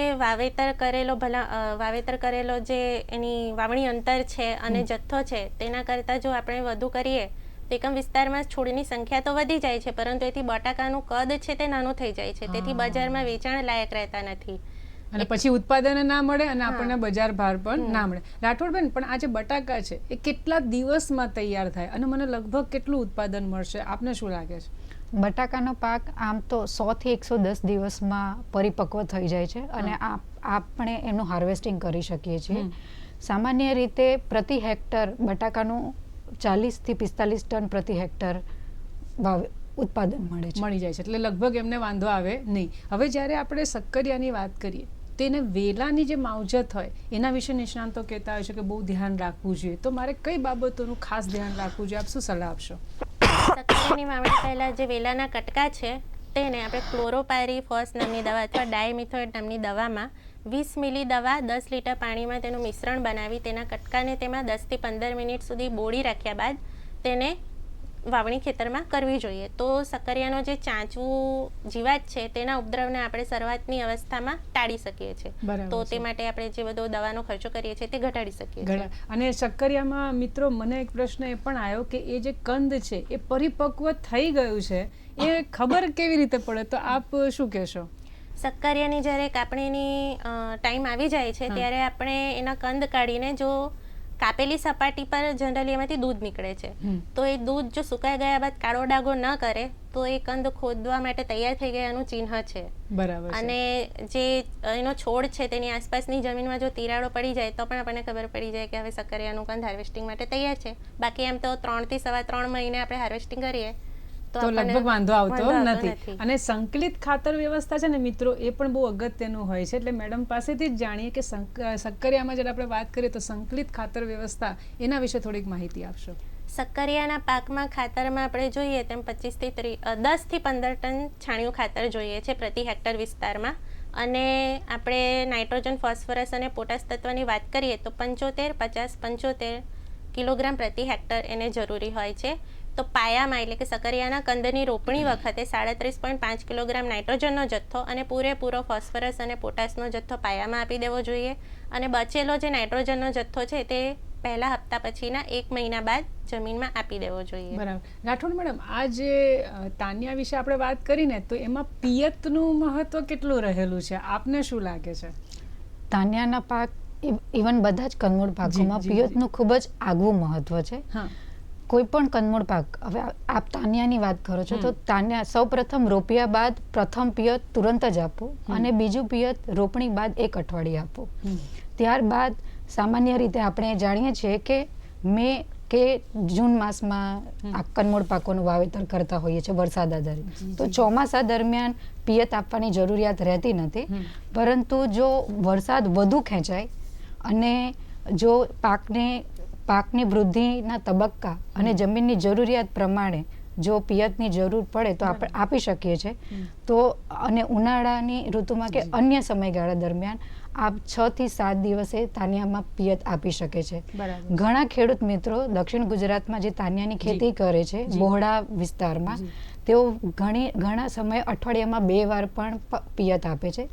વાવેતર કરેલો જે એની વાવણી અંતર છે અને જથ્થો છે તેના કરતાં જો આપણે વધુ કરીએ તો એકમ વિસ્તારમાં છોડની સંખ્યા તો વધી જાય છે, પરંતુ એથી બટાકાનું કદ છે તે નાનું થઈ જાય છે, તેથી બજારમાં વેચાણ લાયક રહેતા નથી અને પછી ઉત્પાદન ના મળે અને આપણને બજાર ભાવ પણ ના મળે. રાઠોડબેન, પણ આ જે બટાકા છે એ કેટલા દિવસમાં તૈયાર થાય અને મને લગભગ કેટલું ઉત્પાદન મળશે? આપને શું લાગે છે? બટાકાનો પાક આમ તો 100 થી 110 દિવસમાં પરિપક્વ થઈ જાય છે અને આપણે એનું હાર્વેસ્ટિંગ કરી શકીએ છીએ. સામાન્ય રીતે પ્રતિ હેક્ટર બટાકાનું 40 થી 45 ટન પ્રતિ હેક્ટર ઉત્પાદન મળી જાય છે, એટલે લગભગ એમને વાંધો આવે નહીં. હવે જ્યારે આપણે શક્કરિયાની વાત કરીએ તો એને વેલાની જે માવજત હોય એના વિશે નિષ્ણાંતો કહેતા હોય છે કે બહુ ધ્યાન રાખવું જોઈએ, તો મારે કઈ બાબતોનું ખાસ ધ્યાન રાખવું જોઈએ? આપ શું સલાહ આપશો? શક્કરિયાની વાવણી પહેલા જે વેલાના કટકા છે તેને આપણે ક્લોરોપાયરીફોસ નામની દવા અથવા ડાયમિથોએટ નામની દવામાં 20 મિલી દવા 10 લીટર પાણીમાં તેનું મિશ્રણ બનાવી તેના કટકાને તેમાં 10 થી 15 મિનિટ સુધી બોળી રાખ્યા બાદ તેને વાવણી ખેતરમાં કરવી જોઈએ. તો શક્કરિયાનો જે ચાંચવું જીવાત છે તેના ઉપદ્રવને આપણે શરૂઆતની અવસ્થામાં ટાળી શકીએ છીએ. તો તે માટે આપણે જે બધો દવાનો ખર્ચો કરીએ છીએ તે ઘટાડી શકીએ છીએ. અને શક્કરિયામાં મિત્રો મને એક પ્રશ્ન એ પણ આવ્યો કે એ જે કંદ છે એ પરિપક્વ થઈ ગયું છે એ ખબર કેવી રીતે પડે? તો આપ શું કહેશો? શક્કરિયાની જ્યારે કાપણીની ટાઈમ આવી જાય છે ત્યારે આપણે એના કંદ કાઢીને જો કાપેલી સપાટી પર જનરલી એમાંથી દૂધ નીકળે છે, તો એ દૂધ જો સુકાઈ ગયા બાદ કાળો ડાઘો ન કરે તો એ કંદ ખોદવા માટે તૈયાર થઈ ગયાનું ચિહ્ન છે. બરાબર. અને જે એનો છોડ છે તેની આસપાસની જમીનમાં જો તિરાડો પડી જાય તો પણ આપણને ખબર પડી જાય કે હવે શક્કરિયાનું કંદ હાર્વેસ્ટિંગ માટે તૈયાર છે. બાકી એમ તો 3 થી 3.5 મહિને આપણે હાર્વેસ્ટિંગ કરીએ તો લગભગ વાંધો આવતો નથી. અને સંકલિત ખાતર વ્યવસ્થા છે ને મિત્રો, એ પણ બહુ અગત્યનું હોય છે. એટલે મેડમ પાસેથી જ જાણીએ કે શક્કરિયામાં જ્યારે આપણે વાત કરીએ તો સંકલિત ખાતર વ્યવસ્થા એના વિશે થોડીક માહિતી આપશો. શક્કરિયાના પાકમાં ખાતરમાં આપણે જોઈએ તેમ 10 થી 15 ટન છાણિયું ખાતર જોઈએ છે પ્રતિ હેક્ટર વિસ્તારમાં. અને આપણે નાઇટ્રોજન, ફોસ્ફરસ અને પોટાશ તત્વની વાત કરીએ તો 75 કિલોગ્રામ પ્રતિ હેક્ટર એને જરૂરી હોય છે. તો પાયામાં એટલે કે શક્કરિયાના કંદની રોપણી વખતે 37.5 કિલોગ્રામ નાઇટ્રોજનનો જથ્થો અને પૂરેપૂરો ફોસ્ફરસ અને પોટાશનો જથ્થો પાયામાં આપી દેવો જોઈએ. અને બચેલો જે નાઇટ્રોજનનો જથ્થો છે તે પહેલા હપ્તા પછીના 1 મહિના બાદ જમીનમાં આપી દેવો જોઈએ. બરાબર. રાઠોડ મેડમ, આ જે તાનિયા વિશે આપણે વાત કરીને તો એમાં પિયતનું મહત્વ કેટલું રહેલું છે? આપને શું લાગે છે? તાનિયાના પાક ઇવન બધા જ કંદમૂળ પાકોમાં પિયતનું ખૂબ જ આગવું મહત્વ છે. કોઈ પણ કંદમૂળ પાક, હવે આપ તાનિયાની વાત કરો છો તો તાનિયા સૌપ્રથમ રોપ્યા બાદ પ્રથમ પિયત તુરંત જ આપવું અને બીજું પિયત રોપણી બાદ 1 અઠવાડિયે આપવું. ત્યારબાદ સામાન્ય રીતે આપણે જાણીએ છીએ કે મે કે જૂન માસમાં આ કંદમૂળ પાકોનું વાવેતર કરતા હોઈએ છીએ વરસાદ આધારિત. તો ચોમાસા દરમિયાન પિયત આપવાની જરૂરિયાત રહેતી નથી, પરંતુ જો વરસાદ વધુ ખેંચાય અને જો પાકની વૃદ્ધિના તબક્કા અને જમીનની જરૂરિયાત પ્રમાણે જો પિયતની જરૂર પડે તો આપણે આપી શકીએ છીએ. તો અને ઉનાળાની ઋતુમાં કે અન્ય સમયગાળા દરમિયાન આપ 6 થી 7 દિવસે તાનિયામાં પિયત આપી શકે છે. ઘણા ખેડૂત મિત્રો દક્ષિણ ગુજરાતમાં જે તાનિયાની ખેતી કરે છે બહોળા વિસ્તારમાં, તેઓ ઘણા સમય અઠવાડિયામાં 2 વાર પણ પિયત આપે છે,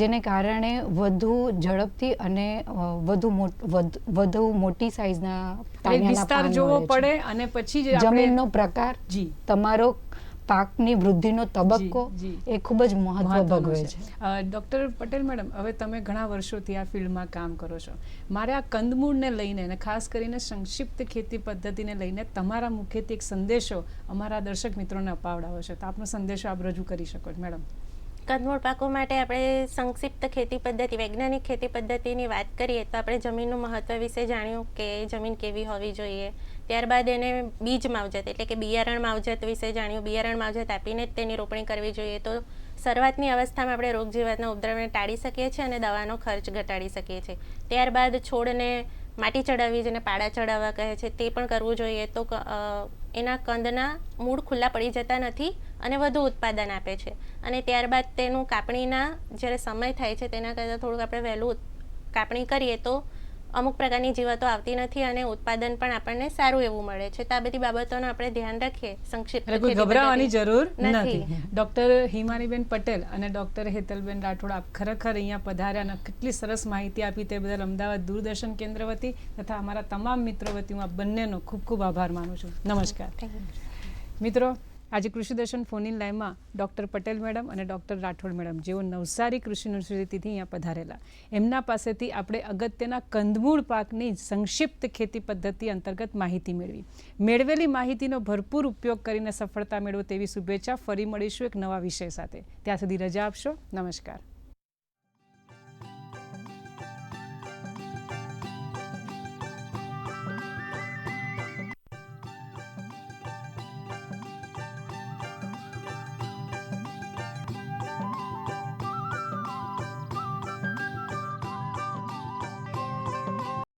જેને કારણે વધુ ઝડપથી અને વધુ મોટી સાઇઝના વિસ્તાર જોવો પડે અને પછી જમીનનો પ્રકાર, તમારો પાકની વૃદ્ધિનો તબક્કો એ ખૂબ જ મહત્વ ભજવે છે. ડૉક્ટર પટેલ મેડમ, હવે તમે ઘણા વર્ષોથી આ ફિલ્ડમાં કામ કરો છો. મારે આ કંદમૂળને લઈને અને ખાસ કરીને સંક્ષિપ્ત ખેતી પદ્ધતિને લઈને તમારા મુખેથી એક સંદેશો અમારા દર્શક મિત્રોને અપાવડાવો છે, તો આપનો સંદેશો આપ રજૂ કરી શકો છો મેડમ. કંદમૂળ પાકો માટે આપણે સંક્ષિપ્ત ખેતી પદ્ધતિ, વૈજ્ઞાનિક ખેતી પદ્ધતિની વાત કરીએ તો આપણે જમીનનું મહત્વ વિશે જાણ્યું કે જમીન કેવી હોવી જોઈએ. ત્યારબાદ એને બીજ માવજત એટલે કે બિયારણ માવજત વિશે જાણ્યું. બિયારણ માવજત આપીને જ તેની રોપણી કરવી જોઈએ, તો શરૂઆતની અવસ્થામાં આપણે રોગજીવાતના ઉપદ્રવને ટાળી શકીએ છીએ અને દવાનો ખર્ચ ઘટાડી શકીએ છીએ. ત્યારબાદ છોડને માટી ચડાવવી, જેને પાડા ચડાવવા કહે છે, તે પણ કરવું જોઈએ. તો એના કંદના મૂળ ખુલ્લા પડી જતા નથી અને વધુ ઉત્પાદન આપે છે. અને ત્યારબાદ તેનું કાપણીના જ્યારે સમય થાય છે તેના કરતાં થોડુંક આપણે વહેલું કાપણી કરીએ તો અમુક પ્રકારની જીવાતો આવતી નથી અને ઉત્પાદન પણ આપણને સારું એવું મળે છે. તો આ બધી બાબતોનું આપણે ધ્યાન રાખીએ. સંક્ષિપ્ત કોઈ ગભરાવાની જરૂર નથી. ડૉક્ટર હિમાનીબેન પટેલ અને ડૉક્ટર હેતલબેન રાઠોડ, આપ ખરેખર અહીંયા પધાર્યા અને કેટલી સરસ માહિતી આપી તે બદલ અમદાવાદ દૂરદર્શન કેન્દ્ર વતી તથા અમારા તમામ મિત્રો વતી હું આ બંનેનો ખૂબ ખૂબ આભાર માનું છું. નમસ્કાર મિત્રો. આજે કૃષિ દર્શન ફોન ઇન લાઈવમાં ડૉક્ટર પટેલ મેડમ અને ડૉક્ટર રાઠોડ મેડમ, જેઓ નવસારી કૃષિ યુનિવર્સિટીથી અહીંયા પધારેલા, એમના પાસેથી આપણે અગત્યના કંદમૂળ પાકની સંક્ષિપ્ત ખેતી પદ્ધતિ અંતર્ગત માહિતી મેળવેલી માહિતીનો ભરપૂર ઉપયોગ કરીને સફળતા મેળવો તેવી શુભેચ્છા. ફરી મળીશું એક નવા વિષય સાથે. ત્યાં સુધી રજા આપશો. નમસ્કાર.